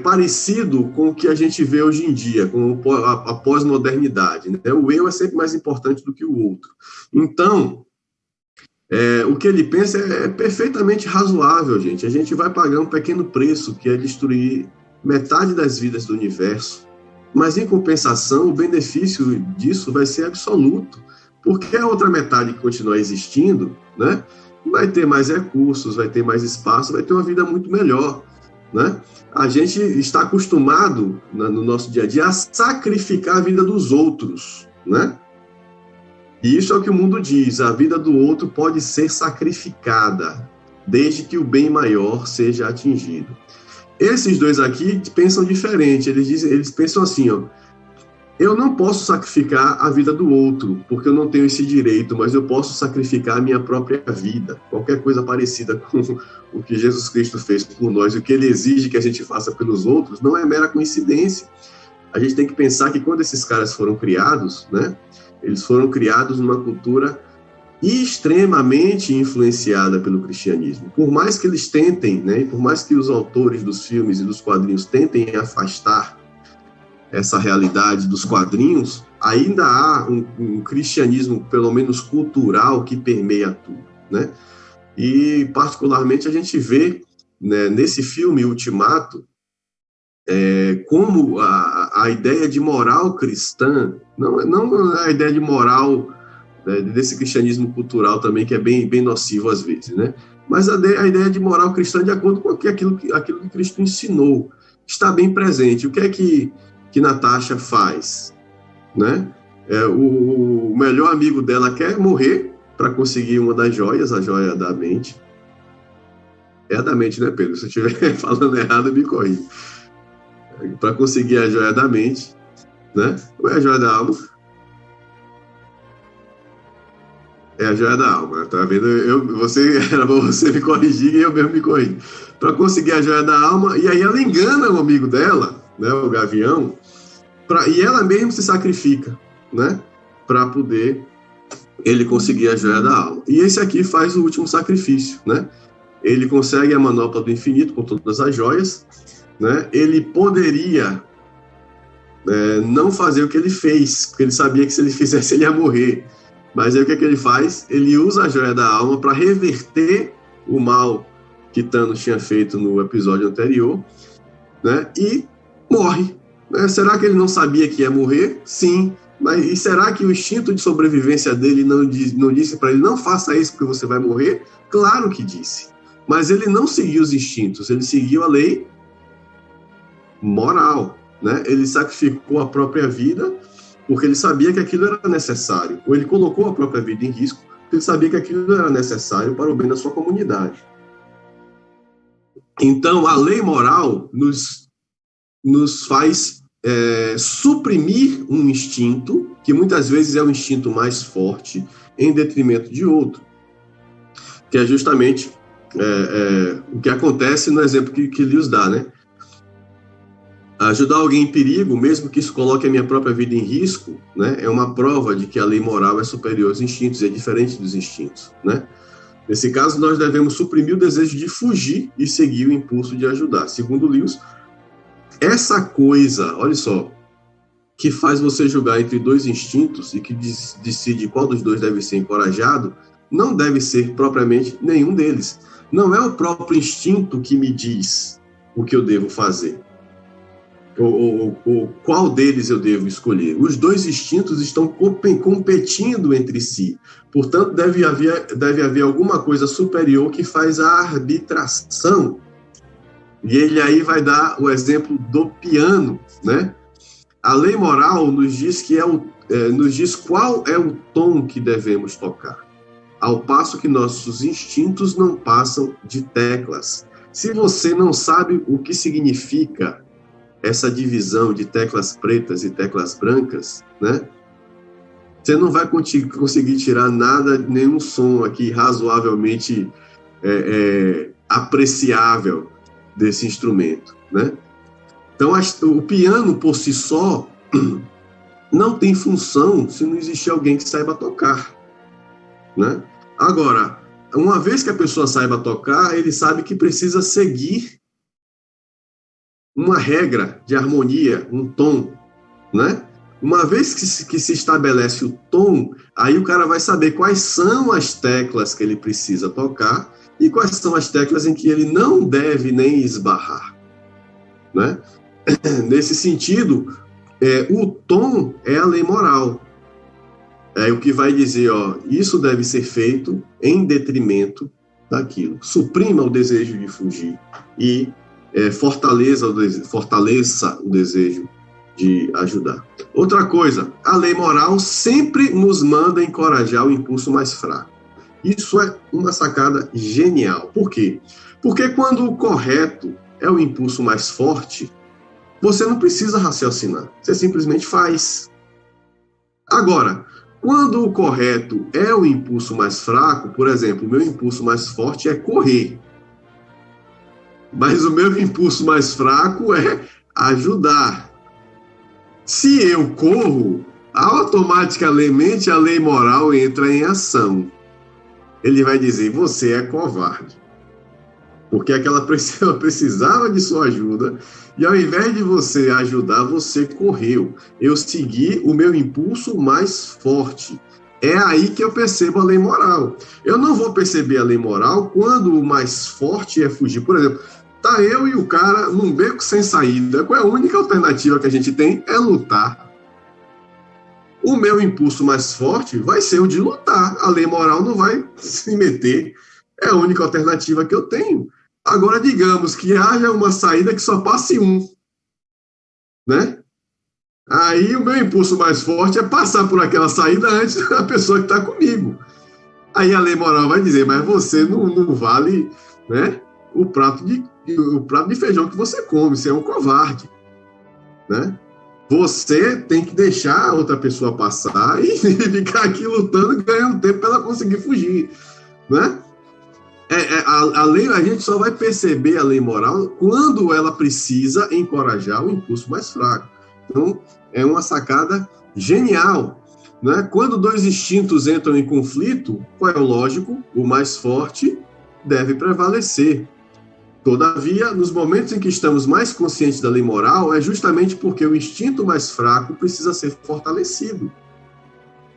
parecido com o que a gente vê hoje em dia, com a pós-modernidade. Né? O eu é sempre mais importante do que o outro. Então, o que ele pensa é perfeitamente razoável, gente. A gente vai pagar um pequeno preço, que é destruir metade das vidas do universo. Mas, em compensação, o benefício disso vai ser absoluto, porque a outra metade que continua existindo, né, vai ter mais recursos, vai ter mais espaço, vai ter uma vida muito melhor, né? A gente está acostumado, no nosso dia a dia, a sacrificar a vida dos outros, né? E isso é o que o mundo diz, a vida do outro pode ser sacrificada, desde que o bem maior seja atingido. Esses dois aqui pensam diferente, eles pensam assim, ó, eu não posso sacrificar a vida do outro, porque eu não tenho esse direito, mas eu posso sacrificar a minha própria vida. Qualquer coisa parecida com o que Jesus Cristo fez por nós, o que ele exige que a gente faça pelos outros, não é mera coincidência. A gente tem que pensar que quando esses caras foram criados, né, eles foram criados numa cultura extremamente influenciada pelo cristianismo. Por mais que eles tentem, né, e por mais que os autores dos filmes e dos quadrinhos tentem afastar essa realidade dos quadrinhos, ainda há um cristianismo, pelo menos cultural, que permeia tudo, né? E, particularmente, a gente vê, né, nesse filme Ultimato, como a ideia de moral cristã, não a ideia de moral, né, desse cristianismo cultural também, que é bem nocivo às vezes, né? Mas a ideia de moral cristã de acordo com aquilo que Cristo ensinou está bem presente. O que é que Natasha faz, né? O melhor amigo dela quer morrer para conseguir uma das joias, a joia da mente. É a da mente, né, Pedro? Se eu estiver falando errado, me corrija. Para conseguir a joia da mente, né? Ou é a joia da alma? É a joia da alma, tá vendo? Era pra você me corrigir e eu mesmo me corrigi. Para conseguir a joia da alma, e aí ela engana o amigo dela, né, o Gavião, e ela mesma se sacrifica, né, para poder ele conseguir a joia da alma. E esse aqui faz o último sacrifício, né? Ele consegue a manopla do infinito com todas as joias, né? Ele poderia não fazer o que ele fez, porque ele sabia que se ele fizesse ele ia morrer. Mas aí o que é que ele faz? Ele usa a joia da alma para reverter o mal que Thanos tinha feito no episódio anterior, né? E morre. Será que ele não sabia que ia morrer? Sim. E será que o instinto de sobrevivência dele não disse para ele, não faça isso porque você vai morrer? Claro que disse. Mas ele não seguiu os instintos, ele seguiu a lei moral, né? Ele sacrificou a própria vida porque ele sabia que aquilo era necessário. Ou ele colocou a própria vida em risco porque ele sabia que aquilo era necessário para o bem da sua comunidade. Então, a lei moral nos faz suprimir um instinto, que muitas vezes é o instinto mais forte, em detrimento de outro, que é justamente o que acontece no exemplo que Lewis dá, né? Ajudar alguém em perigo, mesmo que isso coloque a minha própria vida em risco, né, é uma prova de que a lei moral é superior aos instintos, é diferente dos instintos, né? Nesse caso, nós devemos suprimir o desejo de fugir e seguir o impulso de ajudar. Segundo Lewis, essa coisa, olha só, que faz você julgar entre dois instintos e que decide qual dos dois deve ser encorajado, não deve ser propriamente nenhum deles. Não é o próprio instinto que me diz o que eu devo fazer, ou qual deles eu devo escolher. Os dois instintos estão competindo entre si. Portanto, deve haver alguma coisa superior que faz a arbitração. E ele aí vai dar o exemplo do piano, né? A lei moral nos diz nos diz qual é o tom que devemos tocar, ao passo que nossos instintos não passam de teclas. Se você não sabe o que significa essa divisão de teclas pretas e teclas brancas, né? Você não vai conseguir tirar nenhum som aqui razoavelmente apreciável desse instrumento, né? Então, o piano por si só não tem função se não existir alguém que saiba tocar, né? Agora, uma vez que a pessoa saiba tocar, ele sabe que precisa seguir uma regra de harmonia, um tom, né? Uma vez que se estabelece o tom, aí o cara vai saber quais são as teclas que ele precisa tocar e quais são as teclas em que ele não deve nem esbarrar, né? Nesse sentido, o tom é a lei moral. É o que vai dizer, ó, isso deve ser feito em detrimento daquilo. Suprima o desejo de fugir e fortaleça o desejo de ajudar. Outra coisa, a lei moral sempre nos manda encorajar o impulso mais fraco. Isso é uma sacada genial. Por quê? Porque quando o correto é o impulso mais forte, você não precisa raciocinar, você simplesmente faz. Agora, quando o correto é o impulso mais fraco, por exemplo, o meu impulso mais forte é correr, mas o meu impulso mais fraco é ajudar. Se eu corro, automaticamente a lei moral entra em ação. Ele vai dizer, você é covarde. Porque aquela pessoa precisava de sua ajuda e ao invés de você ajudar, você correu. Eu segui o meu impulso mais forte. É aí que eu percebo a lei moral. Eu não vou perceber a lei moral quando o mais forte é fugir. Por exemplo, tá eu e o cara num beco sem saída. Qual é a única alternativa que a gente tem? É lutar. O meu impulso mais forte vai ser o de lutar. A lei moral não vai se meter. É a única alternativa que eu tenho. Agora, digamos que haja uma saída que só passe um, né? Aí o meu impulso mais forte é passar por aquela saída antes da pessoa que está comigo. Aí a lei moral vai dizer, mas você não vale, né, o prato de feijão que você come, você é um covarde, né? Você tem que deixar a outra pessoa passar e ficar aqui lutando, ganhando tempo para ela conseguir fugir, né? A lei, a gente só vai perceber a lei moral quando ela precisa encorajar o impulso mais fraco. Então, é uma sacada genial, né? Quando dois instintos entram em conflito, qual é o lógico? O mais forte deve prevalecer. Todavia, nos momentos em que estamos mais conscientes da lei moral, é justamente porque o instinto mais fraco precisa ser fortalecido.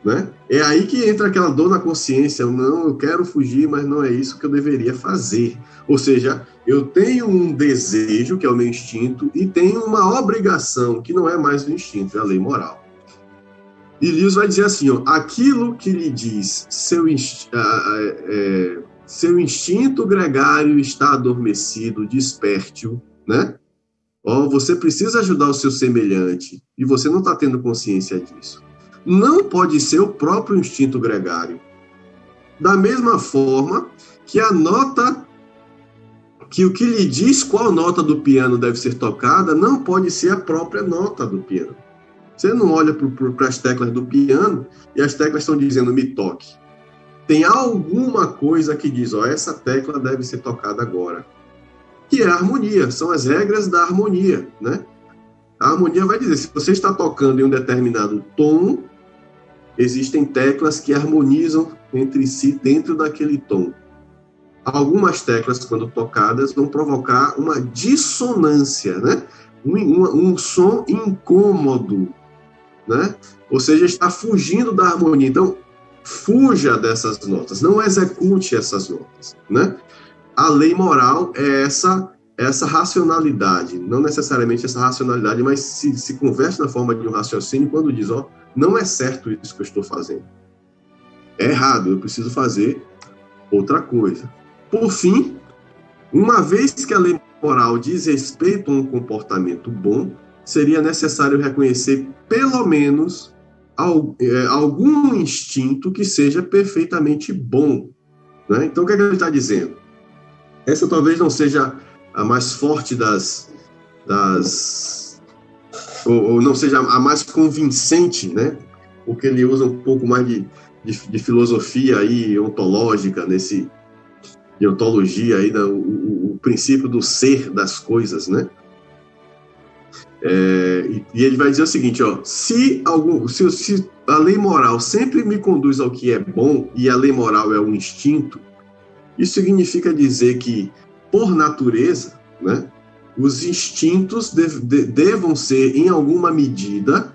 Né? É aí que entra aquela dor na consciência, não, eu quero fugir, mas não é isso que eu deveria fazer. Ou seja, eu tenho um desejo, que é o meu instinto, e tenho uma obrigação, que não é mais o instinto, é a lei moral. E Lewis vai dizer assim, ó, aquilo que lhe diz seu instinto gregário está adormecido, desperte-o, né? Ó, você precisa ajudar o seu semelhante, e você não está tendo consciência disso. Não pode ser o próprio instinto gregário. Da mesma forma que a nota, que o que lhe diz qual nota do piano deve ser tocada, não pode ser a própria nota do piano. Você não olha para as teclas do piano e as teclas estão dizendo me toque. Tem alguma coisa que diz, ó, essa tecla deve ser tocada agora. Que é a harmonia, são as regras da harmonia, né? A harmonia vai dizer, se você está tocando em um determinado tom, existem teclas que harmonizam entre si dentro daquele tom. Algumas teclas, quando tocadas, vão provocar uma dissonância, né? Um som incômodo, né? Ou seja, está fugindo da harmonia. Então, fuja dessas notas, não execute essas notas, né? A lei moral é essa racionalidade, não necessariamente essa racionalidade, mas se converte na forma de um raciocínio quando diz, ó, não é certo isso que eu estou fazendo. É errado, eu preciso fazer outra coisa. Por fim, uma vez que a lei moral diz respeito a um comportamento bom, seria necessário reconhecer pelo menos algum instinto que seja perfeitamente bom, né? Então, o que é que ele está dizendo? Essa talvez não seja a mais forte ou não seja a mais convincente, né? Porque ele usa um pouco mais de filosofia aí ontológica, de ontologia aí, o princípio do ser das coisas, né? E ele vai dizer o seguinte, ó, se a lei moral sempre me conduz ao que é bom e a lei moral é um instinto, isso significa dizer que, por natureza, né, os instintos devam ser, em alguma medida,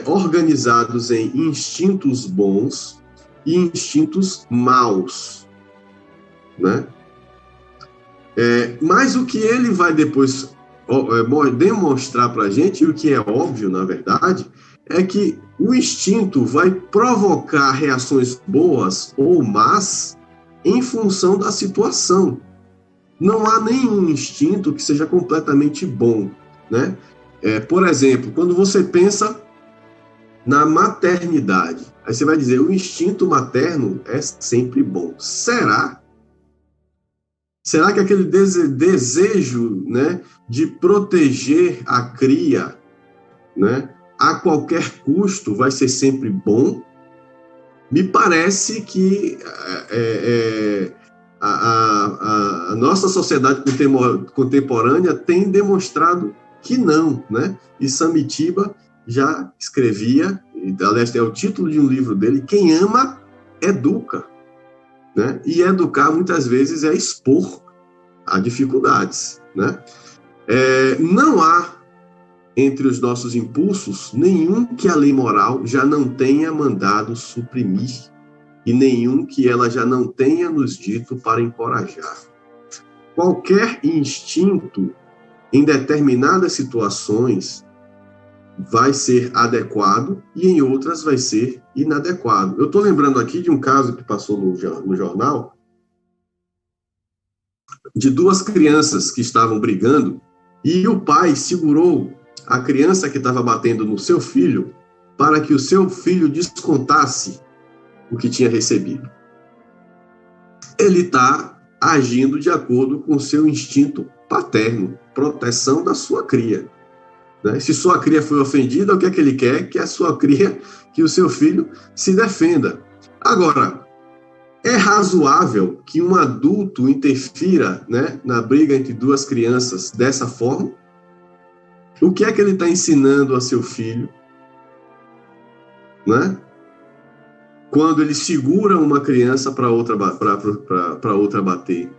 organizados em instintos bons e instintos maus, né? Mas o que ele vai depois demonstrar para a gente, e o que é óbvio, na verdade, é que o instinto vai provocar reações boas ou más em função da situação. Não há nenhum instinto que seja completamente bom, né? Por exemplo, quando você pensa na maternidade, aí você vai dizer, o instinto materno é sempre bom. Será? Será que aquele desejo, né, de proteger a cria, né, a qualquer custo vai ser sempre bom? Me parece que a nossa sociedade contemporânea tem demonstrado que não, né? E Samitiba já escrevia, aliás, é o título de um livro dele, Quem Ama, Educa. Né? E educar, muitas vezes, é expor a dificuldades. Né? Não há, entre os nossos impulsos, nenhum que a lei moral já não tenha mandado suprimir e nenhum que ela já não tenha nos dito para encorajar. Qualquer instinto, em determinadas situações, vai ser adequado e em outras vai ser inadequado. Eu estou lembrando aqui de um caso que passou no jornal de duas crianças que estavam brigando e o pai segurou a criança que estava batendo no seu filho para que o seu filho descontasse o que tinha recebido. Ele está agindo de acordo com o seu instinto paterno, proteção da sua cria. Né? Se sua cria foi ofendida, o que é que ele quer? Que a sua cria, que o seu filho se defenda. Agora, é razoável que um adulto interfira, né, na briga entre duas crianças dessa forma? O que é que ele está ensinando a seu filho? Né? Quando ele segura uma criança para outra bater.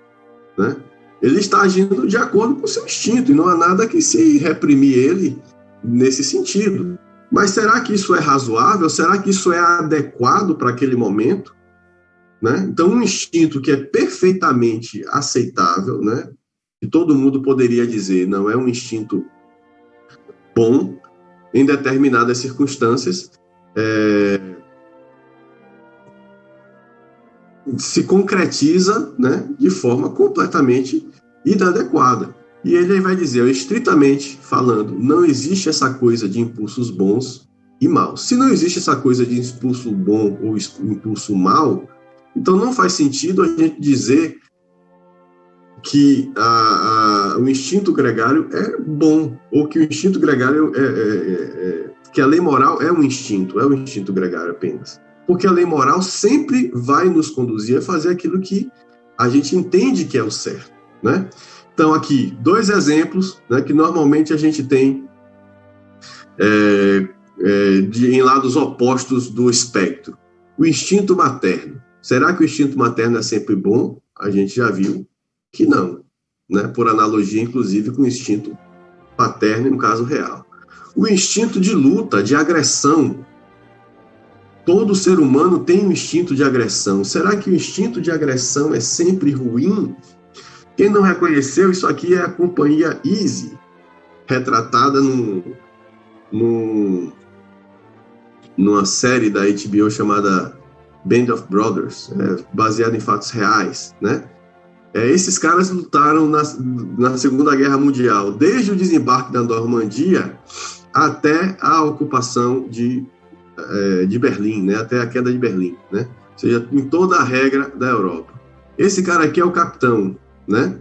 Né? Ele está agindo de acordo com o seu instinto, e não há nada que se reprimir ele nesse sentido. Mas será que isso é razoável? Será que isso é adequado para aquele momento? Né? Então, um instinto que é perfeitamente aceitável, né? Que todo mundo poderia dizer, não é um instinto bom, em determinadas circunstâncias, se concretiza, né, de forma completamente inadequada. E ele vai dizer, estritamente falando, não existe essa coisa de impulsos bons e maus. Se não existe essa coisa de impulso bom ou impulso mau, então não faz sentido a gente dizer que o instinto gregário é bom, ou que o instinto gregário que a lei moral é um instinto gregário apenas. Porque a lei moral sempre vai nos conduzir a fazer aquilo que a gente entende que é o certo, né? Então, aqui, dois exemplos, né, que normalmente a gente tem em lados opostos do espectro. O instinto materno. Será que o instinto materno é sempre bom? A gente já viu que não, né? Por analogia, inclusive, com o instinto paterno em um caso real. O instinto de luta, de agressão. Todo ser humano tem um instinto de agressão. Será que o instinto de agressão é sempre ruim? Quem não reconheceu, isso aqui é a companhia Easy, retratada numa série da HBO chamada Band of Brothers, baseada em fatos reais, né? Esses caras lutaram na Segunda Guerra Mundial, desde o desembarque da Normandia até a ocupação de Berlim, né? Até a queda de Berlim, né? Ou seja, em toda a regra da Europa. Esse cara aqui é o capitão, né?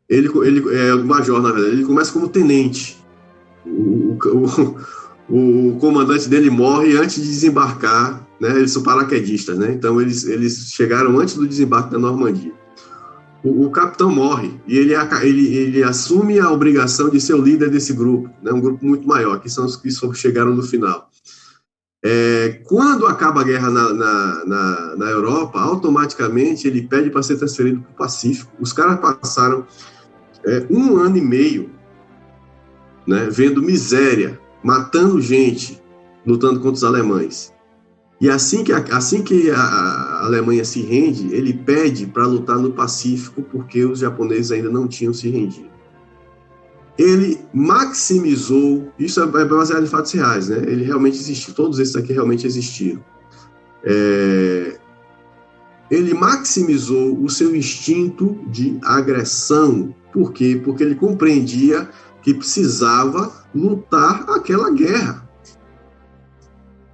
Ele é o major, na verdade. Ele começa como tenente. O comandante dele morre antes de desembarcar, né? Eles são paraquedistas, né? Então eles chegaram antes do desembarque da Normandia. O capitão morre e ele assume a obrigação de ser o líder desse grupo, né? Um grupo muito maior, que são os que chegaram no final. Quando acaba a guerra na Europa, automaticamente ele pede para ser transferido para o Pacífico. Os caras passaram 1 ano e meio, né, vendo miséria, matando gente, lutando contra os alemães. E assim que a Alemanha se rende, ele pede para lutar no Pacífico, porque os japoneses ainda não tinham se rendido. Ele maximizou, isso é baseado em fatos reais, né? Ele realmente existiu, todos esses aqui realmente existiram. ele maximizou o seu instinto de agressão. Por quê? Porque ele compreendia que precisava lutar aquela guerra.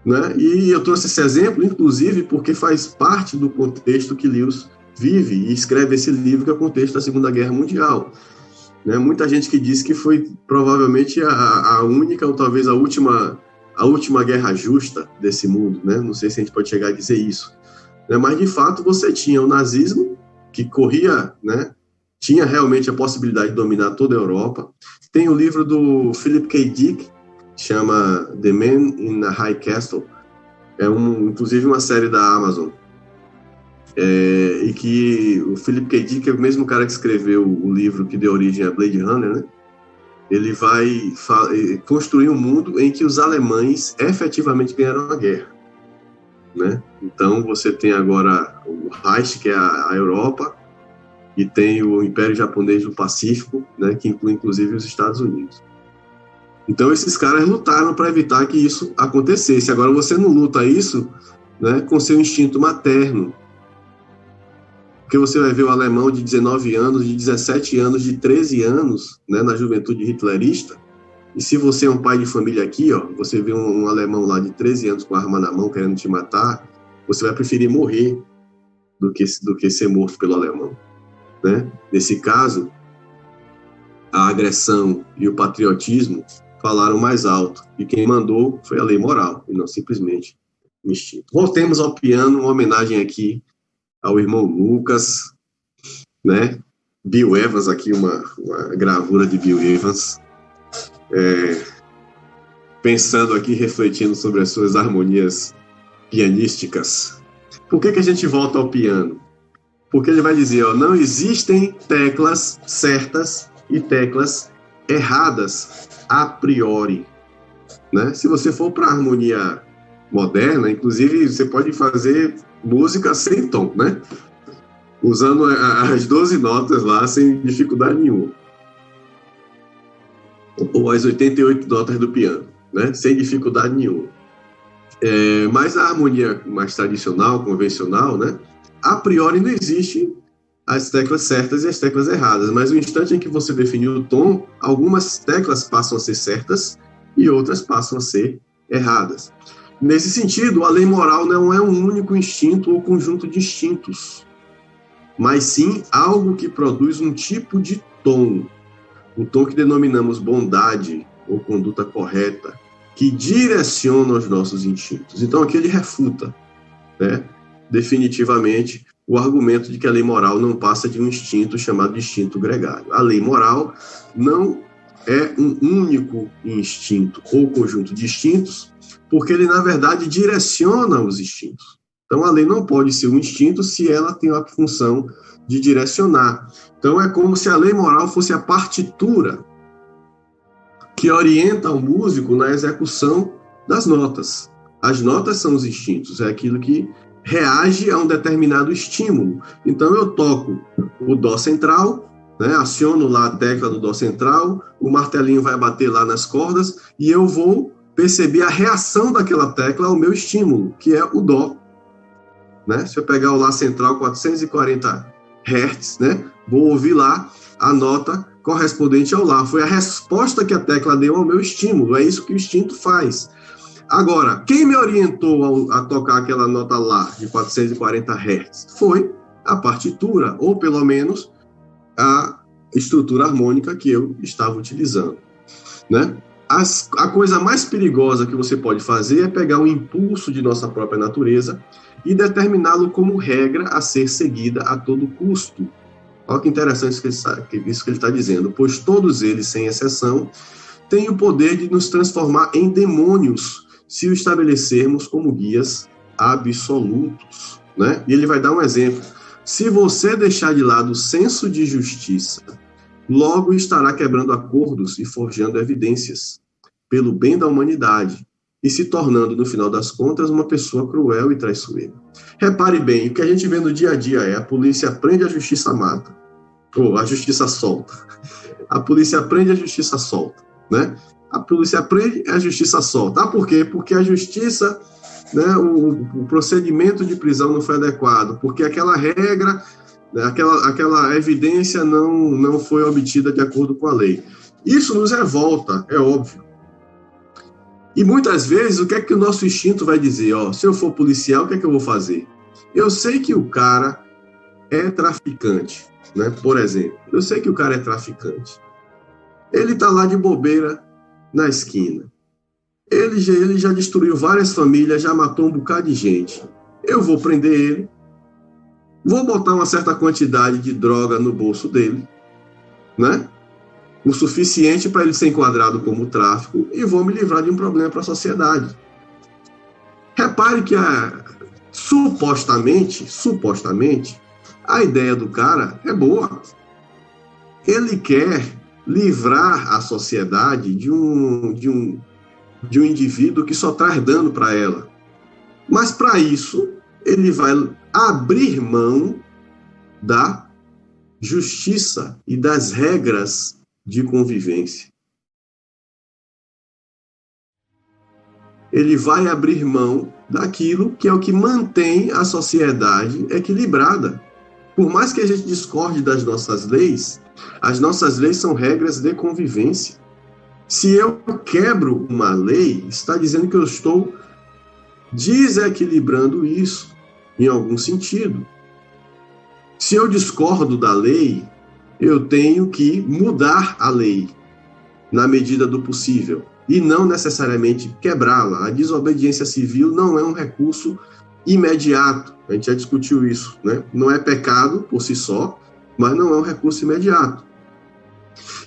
Né? E eu trouxe esse exemplo, inclusive, porque faz parte do contexto que Lewis vive e escreve esse livro, que é o contexto da Segunda Guerra Mundial. Né? Muita gente que diz que foi provavelmente a única, ou talvez a última guerra justa desse mundo. Né? Não sei se a gente pode chegar a dizer isso. Né? Mas, de fato, você tinha o nazismo, que corria, né? Tinha realmente a possibilidade de dominar toda a Europa. Tem o livro do Philip K. Dick, chama The Man in a High Castle, inclusive uma série da Amazon, e que o Philip K. Dick é o mesmo cara que escreveu o livro que deu origem a Blade Runner, né? Ele vai construir um mundo em que os alemães efetivamente ganharam a guerra, né? Então você tem agora o Reich, que é a Europa, e tem o Império Japonês do Pacífico, né, que inclui inclusive os Estados Unidos. Então esses caras lutaram para evitar que isso acontecesse. Agora você não luta isso, né, com seu instinto materno. Porque você vai ver o alemão de 19 anos, de 17 anos, de 13 anos, né, na juventude hitlerista. E se você é um pai de família aqui, ó, você vê um alemão lá de 13 anos com a arma na mão querendo te matar, você vai preferir morrer do que ser morto pelo alemão. Né? Nesse caso, a agressão e o patriotismo falaram mais alto, e quem mandou foi a lei moral, e não simplesmente o instinto. Voltemos ao piano, uma homenagem aqui ao irmão Lucas, né? Bill Evans, aqui uma gravura de Bill Evans, pensando aqui, refletindo sobre as suas harmonias pianísticas. Por que a gente volta ao piano? Porque ele vai dizer, ó, não existem teclas certas e teclas erradas a priori. Né? Se você for para a harmonia moderna, inclusive você pode fazer música sem tom, né? Usando as 12 notas lá sem dificuldade nenhuma. Ou as 88 notas do piano, né? Sem dificuldade nenhuma. Mas a harmonia mais tradicional, convencional, né? A priori não existe as teclas certas e as teclas erradas, mas no instante em que você definiu o tom, algumas teclas passam a ser certas e outras passam a ser erradas. Nesse sentido, a lei moral não é um único instinto ou conjunto de instintos, mas sim algo que produz um tipo de tom, um tom que denominamos bondade ou conduta correta, que direciona os nossos instintos. Então aqui ele refuta, né? Definitivamente o argumento de que a lei moral não passa de um instinto chamado de instinto gregário. A lei moral não é um único instinto ou conjunto de instintos, porque ele, na verdade, direciona os instintos. Então, a lei não pode ser um instinto se ela tem a função de direcionar. Então, é como se a lei moral fosse a partitura que orienta o músico na execução das notas. As notas são os instintos, é aquilo que reage a um determinado estímulo. Então, eu toco o dó central, né, aciono lá a tecla do dó central, o martelinho vai bater lá nas cordas e eu vou perceber a reação daquela tecla ao meu estímulo, que é o dó. Né? Se eu pegar o lá central 440 Hz, né, vou ouvir lá a nota correspondente ao lá. Foi a resposta que a tecla deu ao meu estímulo, é isso que o instinto faz. Agora, quem me orientou a tocar aquela nota lá de 440 Hz? Foi a partitura, ou pelo menos a estrutura harmônica que eu estava utilizando. Né? A coisa mais perigosa que você pode fazer é pegar um impulso de nossa própria natureza e determiná-lo como regra a ser seguida a todo custo. Olha que interessante isso que ele está dizendo. Pois todos eles, sem exceção, têm o poder de nos transformar em demônios se o estabelecermos como guias absolutos. Né? E ele vai dar um exemplo. Se você deixar de lado o senso de justiça, logo estará quebrando acordos e forjando evidências pelo bem da humanidade e se tornando, no final das contas, uma pessoa cruel e traiçoeira. Repare bem, o que a gente vê no dia a dia é a polícia prende, a justiça mata, ou a justiça solta. A polícia prende, a justiça solta, né? A polícia prende, a justiça solta. Ah, por quê? Porque a justiça né, o procedimento de prisão não foi adequado, porque aquela regra, né, aquela evidência não foi obtida de acordo com a lei. Isso nos revolta, é óbvio. E muitas vezes, o que é que o nosso instinto vai dizer? Se eu for policial, o que é que eu vou fazer? Eu sei que o cara é traficante, né? Por exemplo, eu sei que o cara é traficante. Ele está lá de bobeira na esquina. Ele já destruiu várias famílias, já matou um bocado de gente. Eu vou prender ele, vou botar uma certa quantidade de droga no bolso dele, né? O suficiente para ele ser enquadrado como tráfico, e vou me livrar de um problema para a sociedade. Repare que supostamente, a ideia do cara é boa. Ele quer livrar a sociedade de um indivíduo que só traz dano para ela. Mas, para isso, ele vai abrir mão da justiça e das regras de convivência. Ele vai abrir mão daquilo que é o que mantém a sociedade equilibrada. Por mais que a gente discorde das nossas leis, as nossas leis são regras de convivência. Se eu quebro uma lei, está dizendo que eu estou desequilibrando isso, em algum sentido. Se eu discordo da lei, eu tenho que mudar a lei, na medida do possível, e não necessariamente quebrá-la. A desobediência civil não é um recurso imediato, a gente já discutiu isso, né? Não é pecado por si só, mas não é um recurso imediato.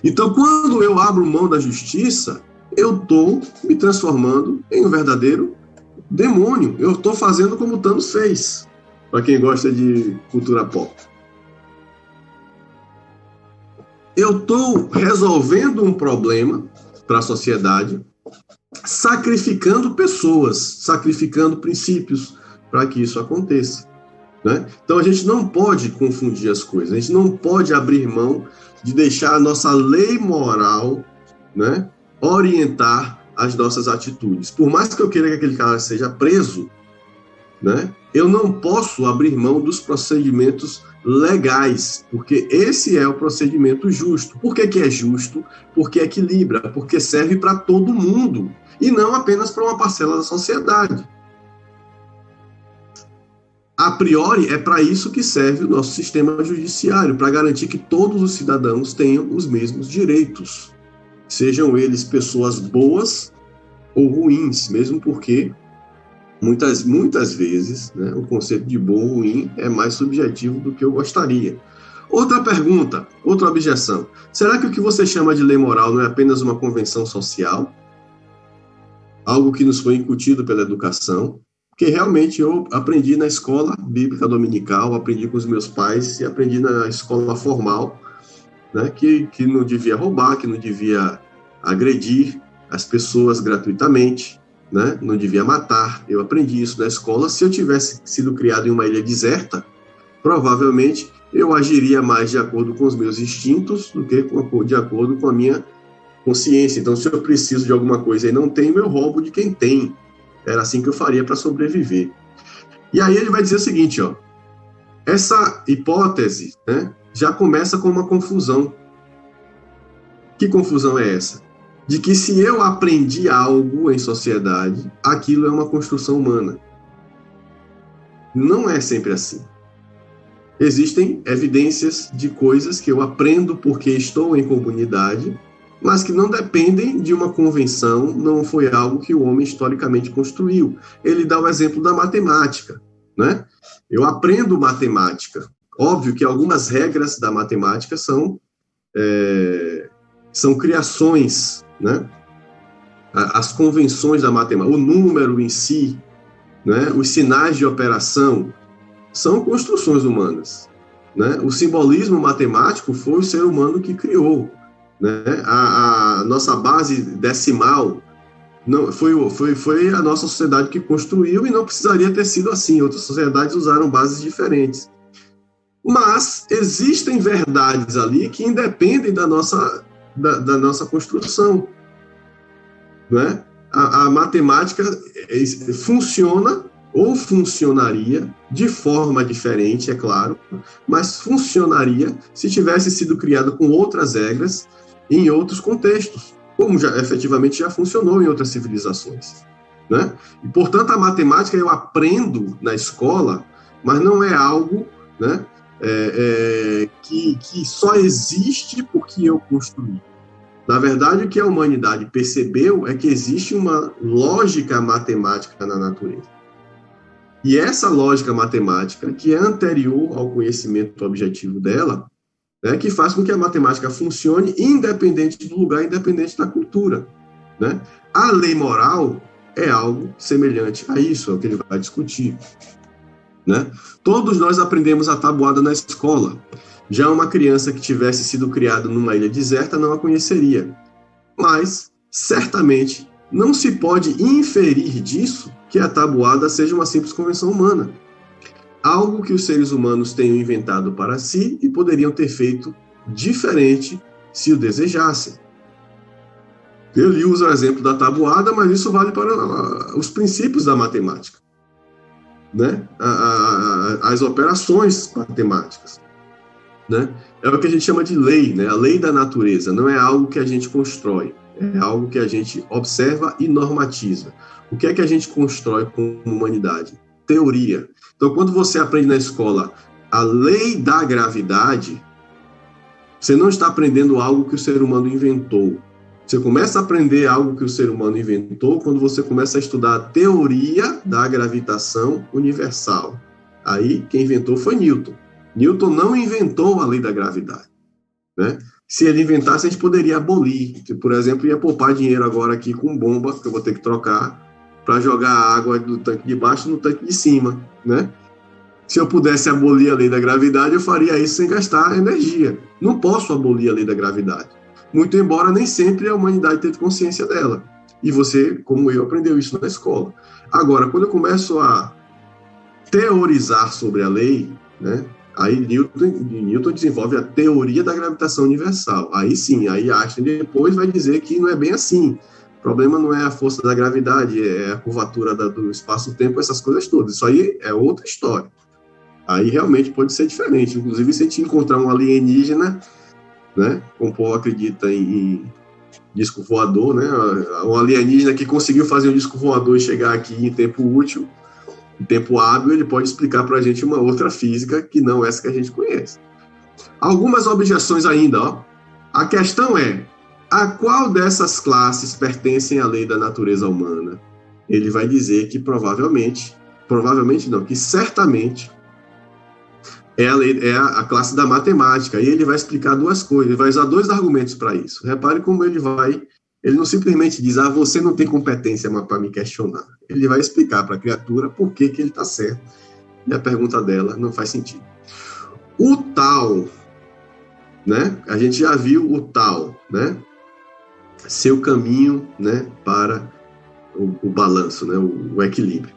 Então, quando eu abro mão da justiça, eu estou me transformando em um verdadeiro demônio. Eu estou fazendo como Thanos fez, para quem gosta de cultura pop. Eu estou resolvendo um problema para a sociedade, sacrificando pessoas, sacrificando princípios para que isso aconteça, né? Então, a gente não pode confundir as coisas, a gente não pode abrir mão de deixar a nossa lei moral, né, orientar as nossas atitudes. Por mais que eu queira que aquele cara seja preso, né, eu não posso abrir mão dos procedimentos legais, porque esse é o procedimento justo. Por que é justo? Porque equilibra, porque serve para todo mundo, e não apenas para uma parcela da sociedade. A priori, é para isso que serve o nosso sistema judiciário, para garantir que todos os cidadãos tenham os mesmos direitos, sejam eles pessoas boas ou ruins, mesmo porque muitas vezes, né, o conceito de bom ou ruim é mais subjetivo do que eu gostaria. Outra pergunta, outra objeção. Será que o que você chama de lei moral não é apenas uma convenção social? Algo que nos foi incutido pela educação? Porque realmente eu aprendi na escola bíblica dominical, aprendi com os meus pais e aprendi na escola formal, né, que não devia roubar, que não devia agredir as pessoas gratuitamente, né, não devia matar. Eu aprendi isso na escola. Se eu tivesse sido criado em uma ilha deserta, provavelmente eu agiria mais de acordo com os meus instintos do que de acordo com a minha consciência. Então, se eu preciso de alguma coisa e não tenho, eu roubo de quem tem. Era assim que eu faria para sobreviver. E aí ele vai dizer o seguinte, essa hipótese, né, já começa com uma confusão. Que confusão é essa? De que se eu aprendi algo em sociedade, aquilo é uma construção humana. Não é sempre assim. Existem evidências de coisas que eu aprendo porque estou em comunidade, mas que não dependem de uma convenção, não foi algo que o homem historicamente construiu. Ele dá o exemplo da matemática, né? Eu aprendo matemática. Óbvio que algumas regras da matemática são criações, né? As convenções da matemática, o número em si, né? Os sinais de operação, são construções humanas, né? O simbolismo matemático foi o ser humano que criou, né? A nossa base decimal não foi a nossa sociedade que construiu, e não precisaria ter sido assim. Outras sociedades usaram bases diferentes. Mas existem verdades ali que independem da nossa construção, né? a matemática funciona ou funcionaria de forma diferente, é claro, mas funcionaria se tivesse sido criada com outras regras em outros contextos, como efetivamente já funcionou em outras civilizações, né? E, portanto, a matemática eu aprendo na escola, mas não é algo, né, que só existe porque eu construí. Na verdade, o que a humanidade percebeu é que existe uma lógica matemática na natureza. E essa lógica matemática, que é anterior ao conhecimento objetivo dela, né, que faz com que a matemática funcione independente do lugar, independente da cultura, né? A lei moral é algo semelhante a isso, é o que ele vai discutir, né? Todos nós aprendemos a tabuada na escola. Já uma criança que tivesse sido criada numa ilha deserta não a conheceria. Mas, certamente, não se pode inferir disso que a tabuada seja uma simples convenção humana. Algo que os seres humanos tenham inventado para si e poderiam ter feito diferente se o desejassem. Eu lhe uso o exemplo da tabuada, mas isso vale para os princípios da matemática, né? As operações matemáticas, né? É o que a gente chama de lei, né? A lei da natureza. Não é algo que a gente constrói, é algo que a gente observa e normatiza. O que é que a gente constrói como humanidade? Teoria. Então, quando você aprende na escola a lei da gravidade, você não está aprendendo algo que o ser humano inventou. Você começa a aprender algo que o ser humano inventou quando você começa a estudar a teoria da gravitação universal. Aí, quem inventou foi Newton. Newton não inventou a lei da gravidade, né? Se ele inventasse, a gente poderia abolir. Por exemplo, ia poupar dinheiro agora aqui com bomba, que eu vou ter que trocar, para jogar a água do tanque de baixo no tanque de cima, né? Se eu pudesse abolir a lei da gravidade, eu faria isso sem gastar energia. Não posso abolir a lei da gravidade. Muito embora nem sempre a humanidade teve consciência dela. E você, como eu, aprendeu isso na escola. Agora, quando eu começo a teorizar sobre a lei, né? Aí Newton desenvolve a teoria da gravitação universal. Aí sim, aí Einstein depois vai dizer que não é bem assim. O problema não é a força da gravidade, é a curvatura do espaço-tempo, essas coisas todas. Isso aí é outra história. Aí realmente pode ser diferente. Inclusive, se a gente encontrar um alienígena, né, como o povo acredita em disco voador, né, um alienígena que conseguiu fazer um disco voador e chegar aqui em tempo útil, em tempo hábil, ele pode explicar para a gente uma outra física que não essa que a gente conhece. Algumas objeções ainda, ó. A questão é, a qual dessas classes pertencem à lei da natureza humana? Ele vai dizer que provavelmente não, que certamente é a classe da matemática, e ele vai explicar duas coisas, ele vai usar dois argumentos para isso. Repare como ele não simplesmente diz, você não tem competência para me questionar. Ele vai explicar para a criatura por que ele está certo, e a pergunta dela não faz sentido. O tal, né? A gente já viu o tal, né? Seu caminho, né? Para o balanço, né? O equilíbrio.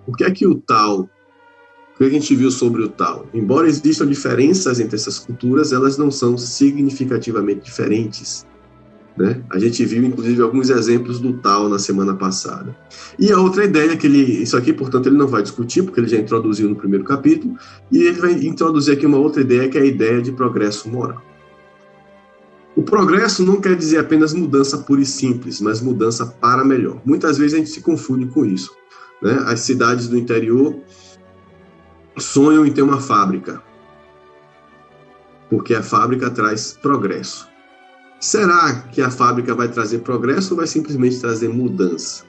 O que é que o tal... O que a gente viu sobre o tal? Embora existam diferenças entre essas culturas, elas não são significativamente diferentes, né? A gente viu, inclusive, alguns exemplos do tal na semana passada. E a outra ideia que isso aqui, portanto, ele não vai discutir, porque ele já introduziu no primeiro capítulo, e ele vai introduzir aqui uma outra ideia, que é a ideia de progresso moral. O progresso não quer dizer apenas mudança pura e simples, mas mudança para melhor. Muitas vezes a gente se confunde com isso, né? As cidades do interior sonham em ter uma fábrica, porque a fábrica traz progresso. Será que a fábrica vai trazer progresso ou vai simplesmente trazer mudança,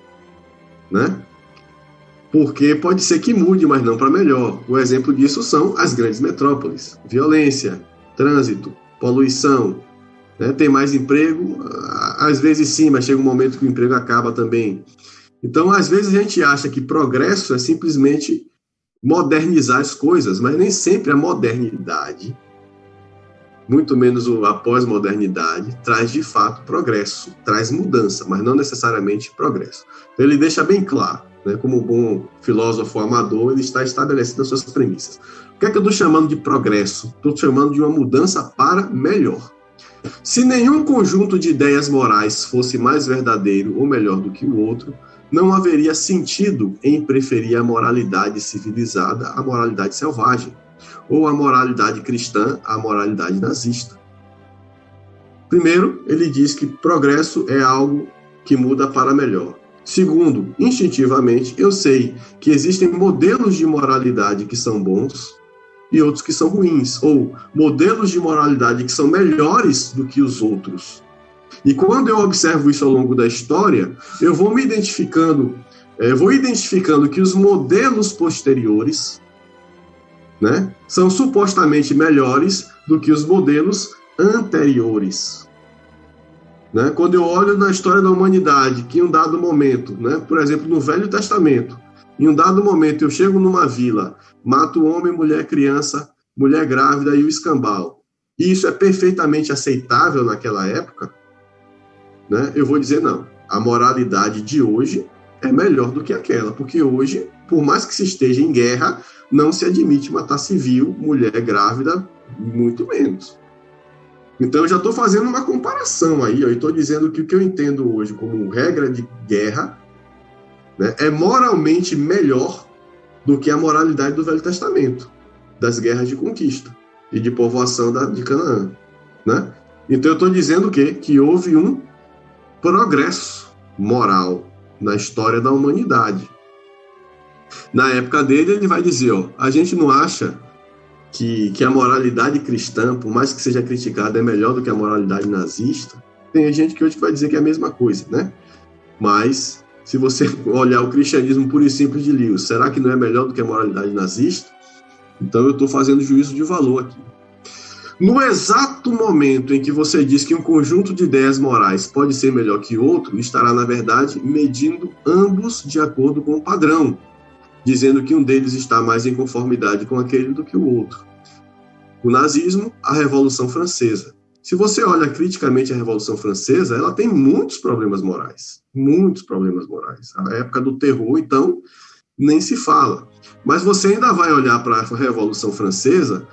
né? Porque pode ser que mude, mas não para melhor. O exemplo disso são as grandes metrópoles. Violência, trânsito, poluição, né? Tem mais emprego? Às vezes sim, mas chega um momento que o emprego acaba também. Então, às vezes a gente acha que progresso é simplesmente modernizar as coisas, mas nem sempre a modernidade, muito menos a pós-modernidade, traz de fato progresso, traz mudança, mas não necessariamente progresso. Então ele deixa bem claro, né, como um bom filósofo amador, ele está estabelecendo as suas premissas. O que é que eu estou chamando de progresso? Estou chamando de uma mudança para melhor. Se nenhum conjunto de ideias morais fosse mais verdadeiro ou melhor do que o outro, não haveria sentido em preferir a moralidade civilizada à moralidade selvagem, ou a moralidade cristã à moralidade nazista. Primeiro, ele diz que progresso é algo que muda para melhor. Segundo, instintivamente, eu sei que existem modelos de moralidade que são bons e outros que são ruins, ou modelos de moralidade que são melhores do que os outros. E quando eu observo isso ao longo da história, eu vou identificando que os modelos posteriores, né, são supostamente melhores do que os modelos anteriores. Né? Quando eu olho na história da humanidade, que em um dado momento, né, por exemplo, no Velho Testamento, em um dado momento eu chego numa vila, mato homem, mulher, criança, mulher grávida e o escambau, e isso é perfeitamente aceitável naquela época, né? Eu vou dizer não, a moralidade de hoje é melhor do que aquela, porque hoje, por mais que se esteja em guerra, não se admite matar civil, mulher grávida, muito menos. Então eu já estou fazendo uma comparação aí, eu estou dizendo que o que eu entendo hoje como regra de guerra, né, é moralmente melhor do que a moralidade do Velho Testamento, das guerras de conquista e de povoação de Canaã. Né? Então eu estou dizendo o quê? Que houve um progresso moral na história da humanidade. Na época dele, ele vai dizer, ó, a gente não acha que a moralidade cristã, por mais que seja criticada, é melhor do que a moralidade nazista. Tem gente que hoje vai dizer que é a mesma coisa, né? Mas, se você olhar o cristianismo puro e simples de Lewis, será que não é melhor do que a moralidade nazista? Então eu estou fazendo juízo de valor aqui. No exato momento em que você diz que um conjunto de ideias morais pode ser melhor que outro, estará, na verdade, medindo ambos de acordo com o padrão, dizendo que um deles está mais em conformidade com aquele do que o outro. O nazismo, a Revolução Francesa. Se você olha criticamente a Revolução Francesa, ela tem muitos problemas morais. Muitos problemas morais. A época do terror, então, nem se fala. Mas você ainda vai olhar para a Revolução Francesa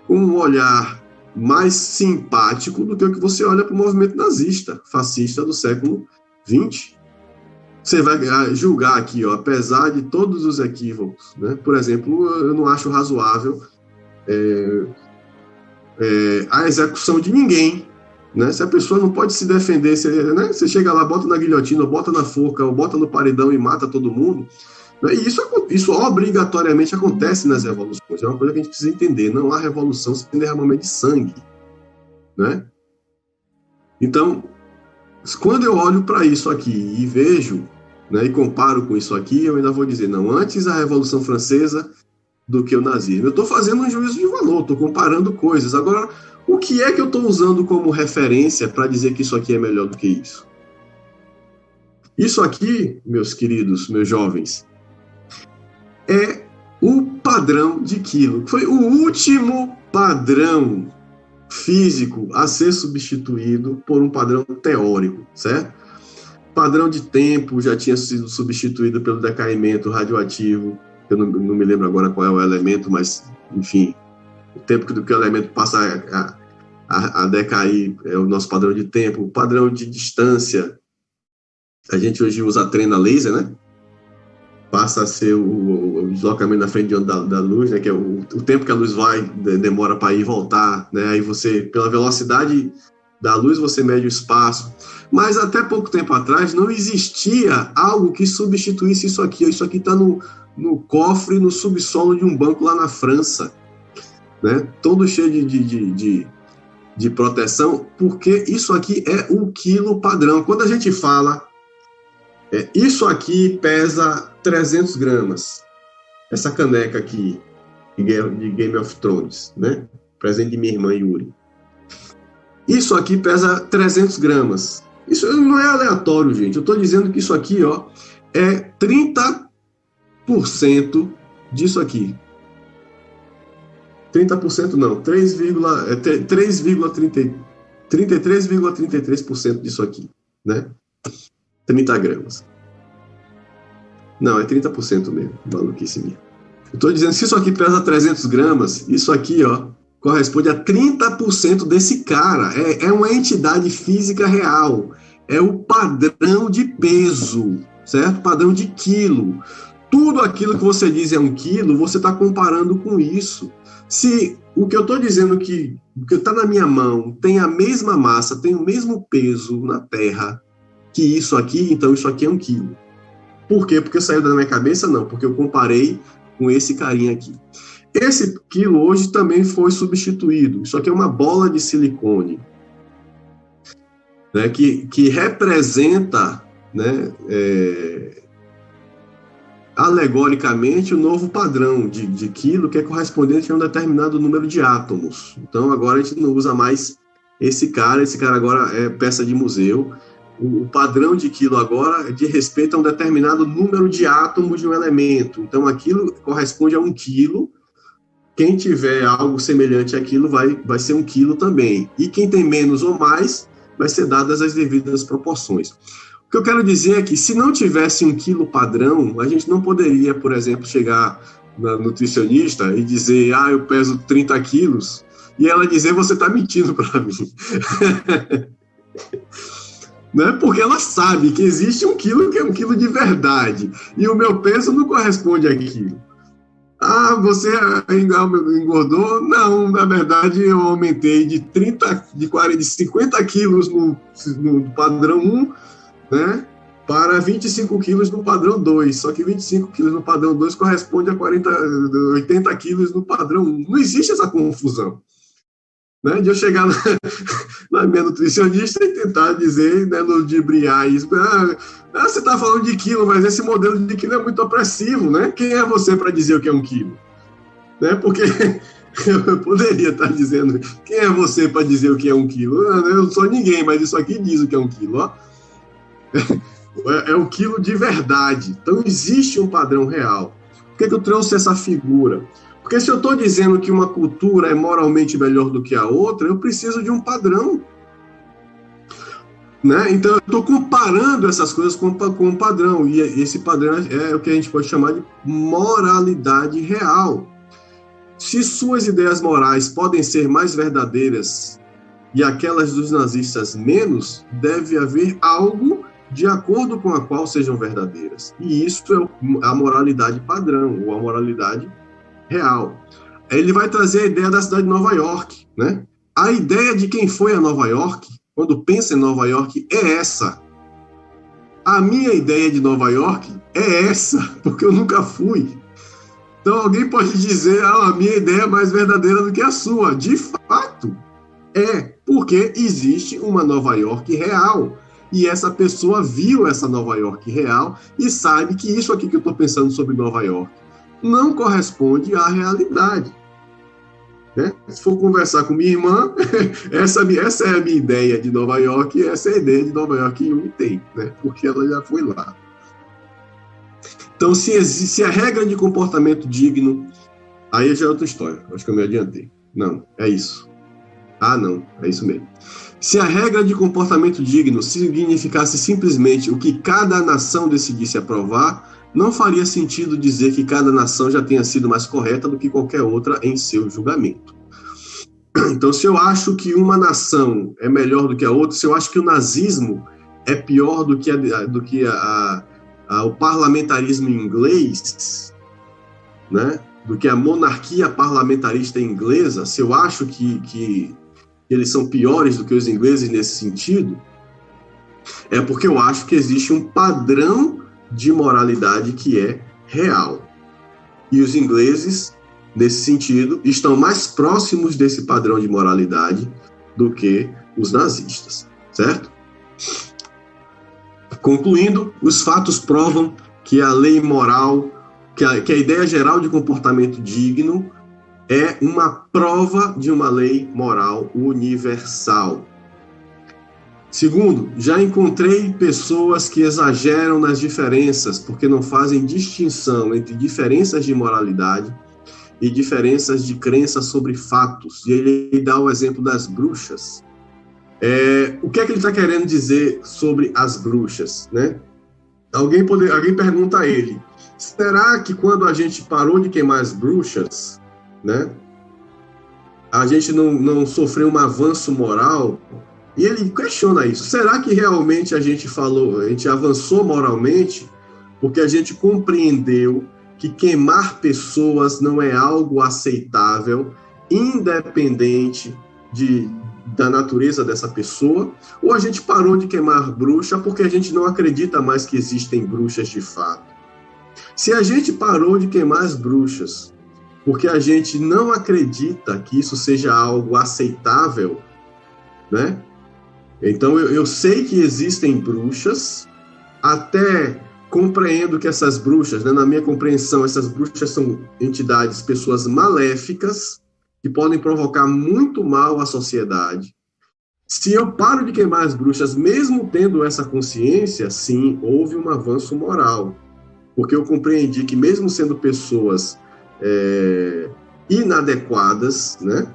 com um olhar mais simpático do que o que você olha para o movimento nazista, fascista do século XX. Você vai julgar aqui, ó, apesar de todos os equívocos, né? Por exemplo, eu não acho razoável a execução de ninguém, né? Se a pessoa não pode se defender, né? Você chega lá, bota na guilhotina, ou bota na forca, ou bota no paredão e mata todo mundo, né? E isso obrigatoriamente acontece nas revoluções, é uma coisa que a gente precisa entender, não há revolução sem derramamento de sangue, né? Então, quando eu olho para isso aqui e vejo, né, e comparo com isso aqui, eu ainda vou dizer, não, antes a Revolução Francesa do que o nazismo. Eu estou fazendo um juízo de valor, estou comparando coisas. Agora, o que é que eu estou usando como referência para dizer que isso aqui é melhor do que isso? Isso aqui, meus queridos, meus jovens, é o padrão de quilo. Foi o último padrão físico a ser substituído por um padrão teórico, certo? Padrão de tempo já tinha sido substituído pelo decaimento radioativo, eu não me lembro agora qual é o elemento, mas, enfim, o tempo que o elemento passa a decair é o nosso padrão de tempo. O padrão de distância, a gente hoje usa a trena laser, né? Passa a ser o deslocamento na frente de onda da luz, né? Que é o tempo que a luz vai, demora para ir e voltar, né? Aí você, pela velocidade da luz, você mede o espaço. Mas até pouco tempo atrás não existia algo que substituísse isso aqui. Isso aqui está no cofre, no subsolo de um banco lá na França, né? Todo cheio de proteção, porque isso aqui é o quilo padrão. Quando a gente fala, isso aqui pesa 300 gramas, essa caneca aqui de Game of Thrones, né? Presente de minha irmã Yuri. Isso aqui pesa 300 gramas. Isso não é aleatório, gente. Eu estou dizendo que isso aqui, ó, é 30% disso aqui. 30% não, 33,33% disso aqui, né? 30 gramas. Não, é 30% mesmo, maluquice minha. Eu estou dizendo, se isso aqui pesa 300 gramas, isso aqui, ó, corresponde a 30% desse cara. É uma entidade física real. É o padrão de peso, certo? Padrão de quilo. Tudo aquilo que você diz é 1 quilo, você está comparando com isso. Se o que eu estou dizendo que está na minha mão tem a mesma massa, tem o mesmo peso na Terra que isso aqui, então isso aqui é 1 quilo. Por quê? Porque saiu da minha cabeça? Não, porque eu comparei com esse carinha aqui. Esse quilo hoje também foi substituído. Isso aqui é uma bola de silicone, né, que representa, né, alegoricamente o novo padrão de quilo, que é correspondente a um determinado número de átomos. Então agora a gente não usa mais esse cara agora é peça de museu. O padrão de quilo agora é de respeito a um determinado número de átomos de um elemento. Então aquilo corresponde a 1 quilo. Quem tiver algo semelhante àquilo vai ser 1 quilo também. E quem tem menos ou mais, vai ser dadas as devidas proporções. O que eu quero dizer é que, se não tivesse 1 quilo padrão, a gente não poderia, por exemplo, chegar na nutricionista e dizer, eu peso 30 quilos, e ela dizer, você está mentindo para mim. Né? Porque ela sabe que existe 1 quilo que é 1 quilo de verdade, e o meu peso não corresponde àquilo. Você engordou? Não, na verdade eu aumentei de 50 quilos no padrão 1, né, para 25 quilos no padrão 2. Só que 25 quilos no padrão 2 corresponde a 80 quilos no padrão 1. Não existe essa confusão. Né, de eu chegar na minha nutricionista e tentar dizer, né, ludibriar isso. Você está falando de quilo, mas esse modelo de quilo é muito opressivo, né? Quem é você para dizer o que é 1 quilo? Né, porque eu poderia estar dizendo, quem é você para dizer o que é 1 quilo? Eu não sou ninguém, mas isso aqui diz o que é 1 quilo. Ó. É 1 quilo de verdade. Então existe um padrão real. Por que eu trouxe essa figura? Porque se eu estou dizendo que uma cultura é moralmente melhor do que a outra, eu preciso de um padrão. Né? Então, eu estou comparando essas coisas com um padrão. E esse padrão é o que a gente pode chamar de moralidade real. Se suas ideias morais podem ser mais verdadeiras e aquelas dos nazistas menos, deve haver algo de acordo com a qual sejam verdadeiras. E isso é a moralidade padrão, ou a moralidade real. Ele vai trazer a ideia da cidade de Nova York, né? A ideia de quem foi a Nova York, quando pensa em Nova York, é essa. A minha ideia de Nova York é essa, porque eu nunca fui. Então alguém pode dizer, a minha ideia é mais verdadeira do que a sua. De fato, porque existe uma Nova York real. E essa pessoa viu essa Nova York real e sabe que isso aqui que eu estou pensando sobre Nova York não corresponde à realidade. Né? Se for conversar com minha irmã, essa é a minha ideia de Nova York, e essa é a ideia de Nova York que Jung tem, né? Porque ela já foi lá. Então, se a regra de comportamento digno, aí já é outra história, acho que eu me adiantei. Não, é isso. Não, é isso mesmo. Se a regra de comportamento digno significasse simplesmente o que cada nação decidisse aprovar, não faria sentido dizer que cada nação já tenha sido mais correta do que qualquer outra em seu julgamento. Então, se eu acho que uma nação é melhor do que a outra, se eu acho que o nazismo é pior do que o parlamentarismo inglês, né, do que a monarquia parlamentarista inglesa, se eu acho que eles são piores do que os ingleses nesse sentido, é porque eu acho que existe um padrão de moralidade que é real. E os ingleses, nesse sentido, estão mais próximos desse padrão de moralidade do que os nazistas, certo? Concluindo, os fatos provam que a lei moral, que a ideia geral de comportamento digno é uma prova de uma lei moral universal. Segundo, já encontrei pessoas que exageram nas diferenças porque não fazem distinção entre diferenças de moralidade e diferenças de crença sobre fatos. E ele dá o exemplo das bruxas. O que é que ele está querendo dizer sobre as bruxas, né? Alguém pergunta a ele, será que quando a gente parou de queimar as bruxas, né, a gente não sofreu um avanço moral? E ele questiona isso. Será que realmente a gente avançou moralmente porque a gente compreendeu que queimar pessoas não é algo aceitável, independente da natureza dessa pessoa? Ou a gente parou de queimar bruxa porque a gente não acredita mais que existem bruxas de fato? Se a gente parou de queimar as bruxas porque a gente não acredita que isso seja algo aceitável, né? Então, eu sei que existem bruxas, até compreendo que essas bruxas, né, na minha compreensão, essas bruxas são entidades, pessoas maléficas, que podem provocar muito mal à sociedade. Se eu paro de queimar as bruxas, mesmo tendo essa consciência, sim, houve um avanço moral. Porque eu compreendi que mesmo sendo pessoas inadequadas, né,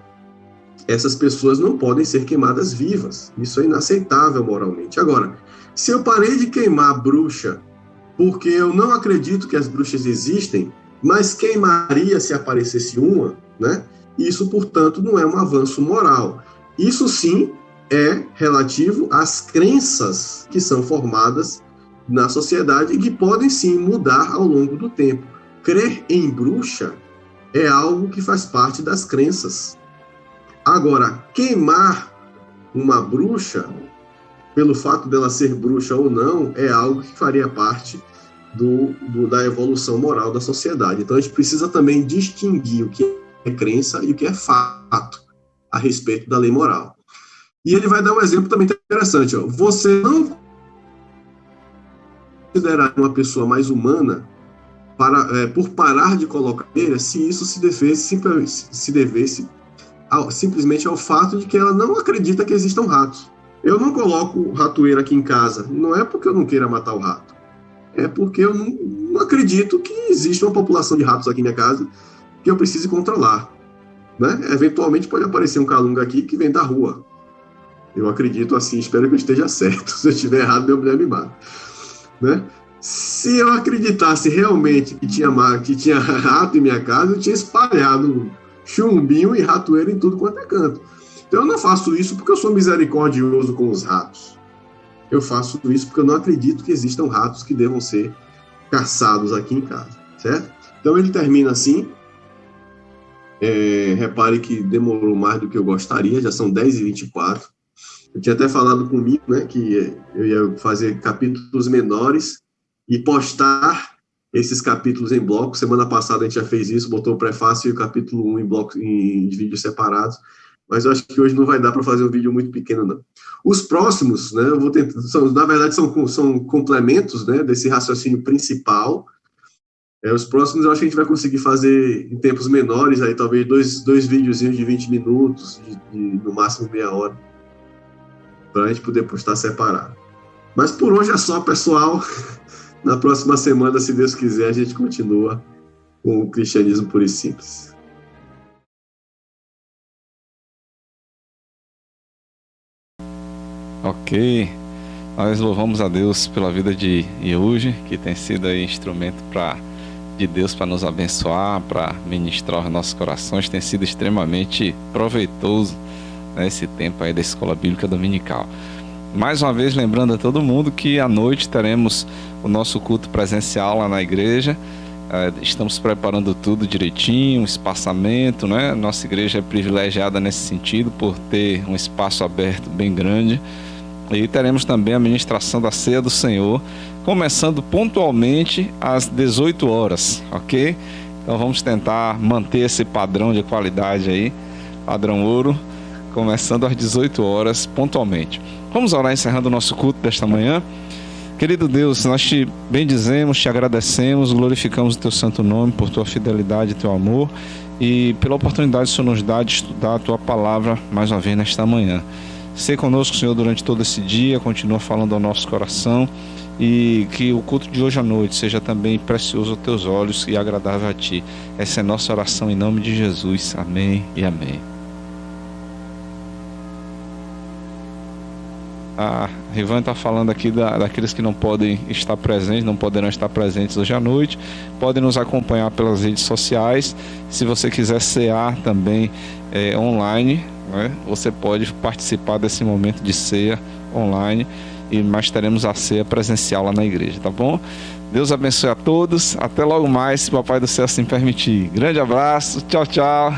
essas pessoas não podem ser queimadas vivas. Isso é inaceitável moralmente. Agora, se eu parei de queimar a bruxa porque eu não acredito que as bruxas existem, mas queimaria se aparecesse uma, né? Isso, portanto, não é um avanço moral. Isso sim é relativo às crenças que são formadas na sociedade e que podem sim mudar ao longo do tempo. Crer em bruxa é algo que faz parte das crenças. Agora, queimar uma bruxa, pelo fato dela ser bruxa ou não, é algo que faria parte da evolução moral da sociedade. Então, a gente precisa também distinguir o que é crença e o que é fato a respeito da lei moral. E ele vai dar um exemplo também interessante. Ó. Você não considerar uma pessoa mais humana por parar de colocar se isso se devesse simplesmente ao fato de que ela não acredita que existam ratos. Eu não coloco ratoeira aqui em casa, não é porque eu não queira matar o rato, é porque eu não acredito que existe uma população de ratos aqui na minha casa que eu precise controlar. Né? Eventualmente pode aparecer um calunga aqui que vem da rua. Eu acredito assim, espero que eu esteja certo. Se eu estiver errado, minha mulher me mata. Né? Se eu acreditasse realmente que tinha rato em minha casa, eu tinha espalhado chumbinho e ratoeira em tudo quanto é canto. Então eu não faço isso porque eu sou misericordioso com os ratos. Eu faço isso porque eu não acredito que existam ratos que devam ser caçados aqui em casa, certo? Então ele termina assim. Repare que demorou mais do que eu gostaria, já são 10h24. Eu tinha até falado comigo, né, que eu ia fazer capítulos menores e postar esses capítulos em blocos. Semana passada a gente já fez isso, botou o prefácio e o capítulo 1 em blocos, em vídeos separados, mas eu acho que hoje não vai dar para fazer um vídeo muito pequeno, não. Os próximos, né, eu vou tentar, na verdade são complementos, né, desse raciocínio principal. Os próximos eu acho que a gente vai conseguir fazer em tempos menores, aí talvez dois videozinhos de 20 minutos, no máximo meia hora, para a gente poder postar separado. Mas por hoje é só, pessoal. Na próxima semana, se Deus quiser, a gente continua com o cristianismo puro e simples. Ok. Nós louvamos a Deus pela vida de Yeuge, que tem sido aí instrumento de Deus para nos abençoar, para ministrar os nossos corações. Tem sido extremamente proveitoso, né, esse tempo aí da Escola Bíblica Dominical. Mais uma vez, lembrando a todo mundo que à noite teremos o nosso culto presencial lá na igreja. Estamos preparando tudo direitinho, um espaçamento, né? Nossa igreja é privilegiada nesse sentido, por ter um espaço aberto bem grande. E teremos também a ministração da Ceia do Senhor, começando pontualmente às 18 horas, ok? Então vamos tentar manter esse padrão de qualidade aí, padrão ouro, começando às 18 horas pontualmente. Vamos orar encerrando o nosso culto desta manhã. Querido Deus, nós te bendizemos, te agradecemos, glorificamos o teu santo nome por tua fidelidade e teu amor e pela oportunidade que o Senhor nos dá de estudar a tua palavra mais uma vez nesta manhã. Sê conosco, Senhor, durante todo esse dia, continua falando ao nosso coração e que o culto de hoje à noite seja também precioso aos teus olhos e agradável a ti. Essa é a nossa oração em nome de Jesus. Amém e amém. A Rivan está falando aqui daqueles que não podem estar presentes, não poderão estar presentes hoje à noite. Podem nos acompanhar pelas redes sociais. Se você quiser cear também online, né, você pode participar desse momento de ceia online, mas teremos a ceia presencial lá na igreja, tá bom? Deus abençoe a todos. Até logo mais, se o Papai do Céu assim permitir. Grande abraço. Tchau, tchau.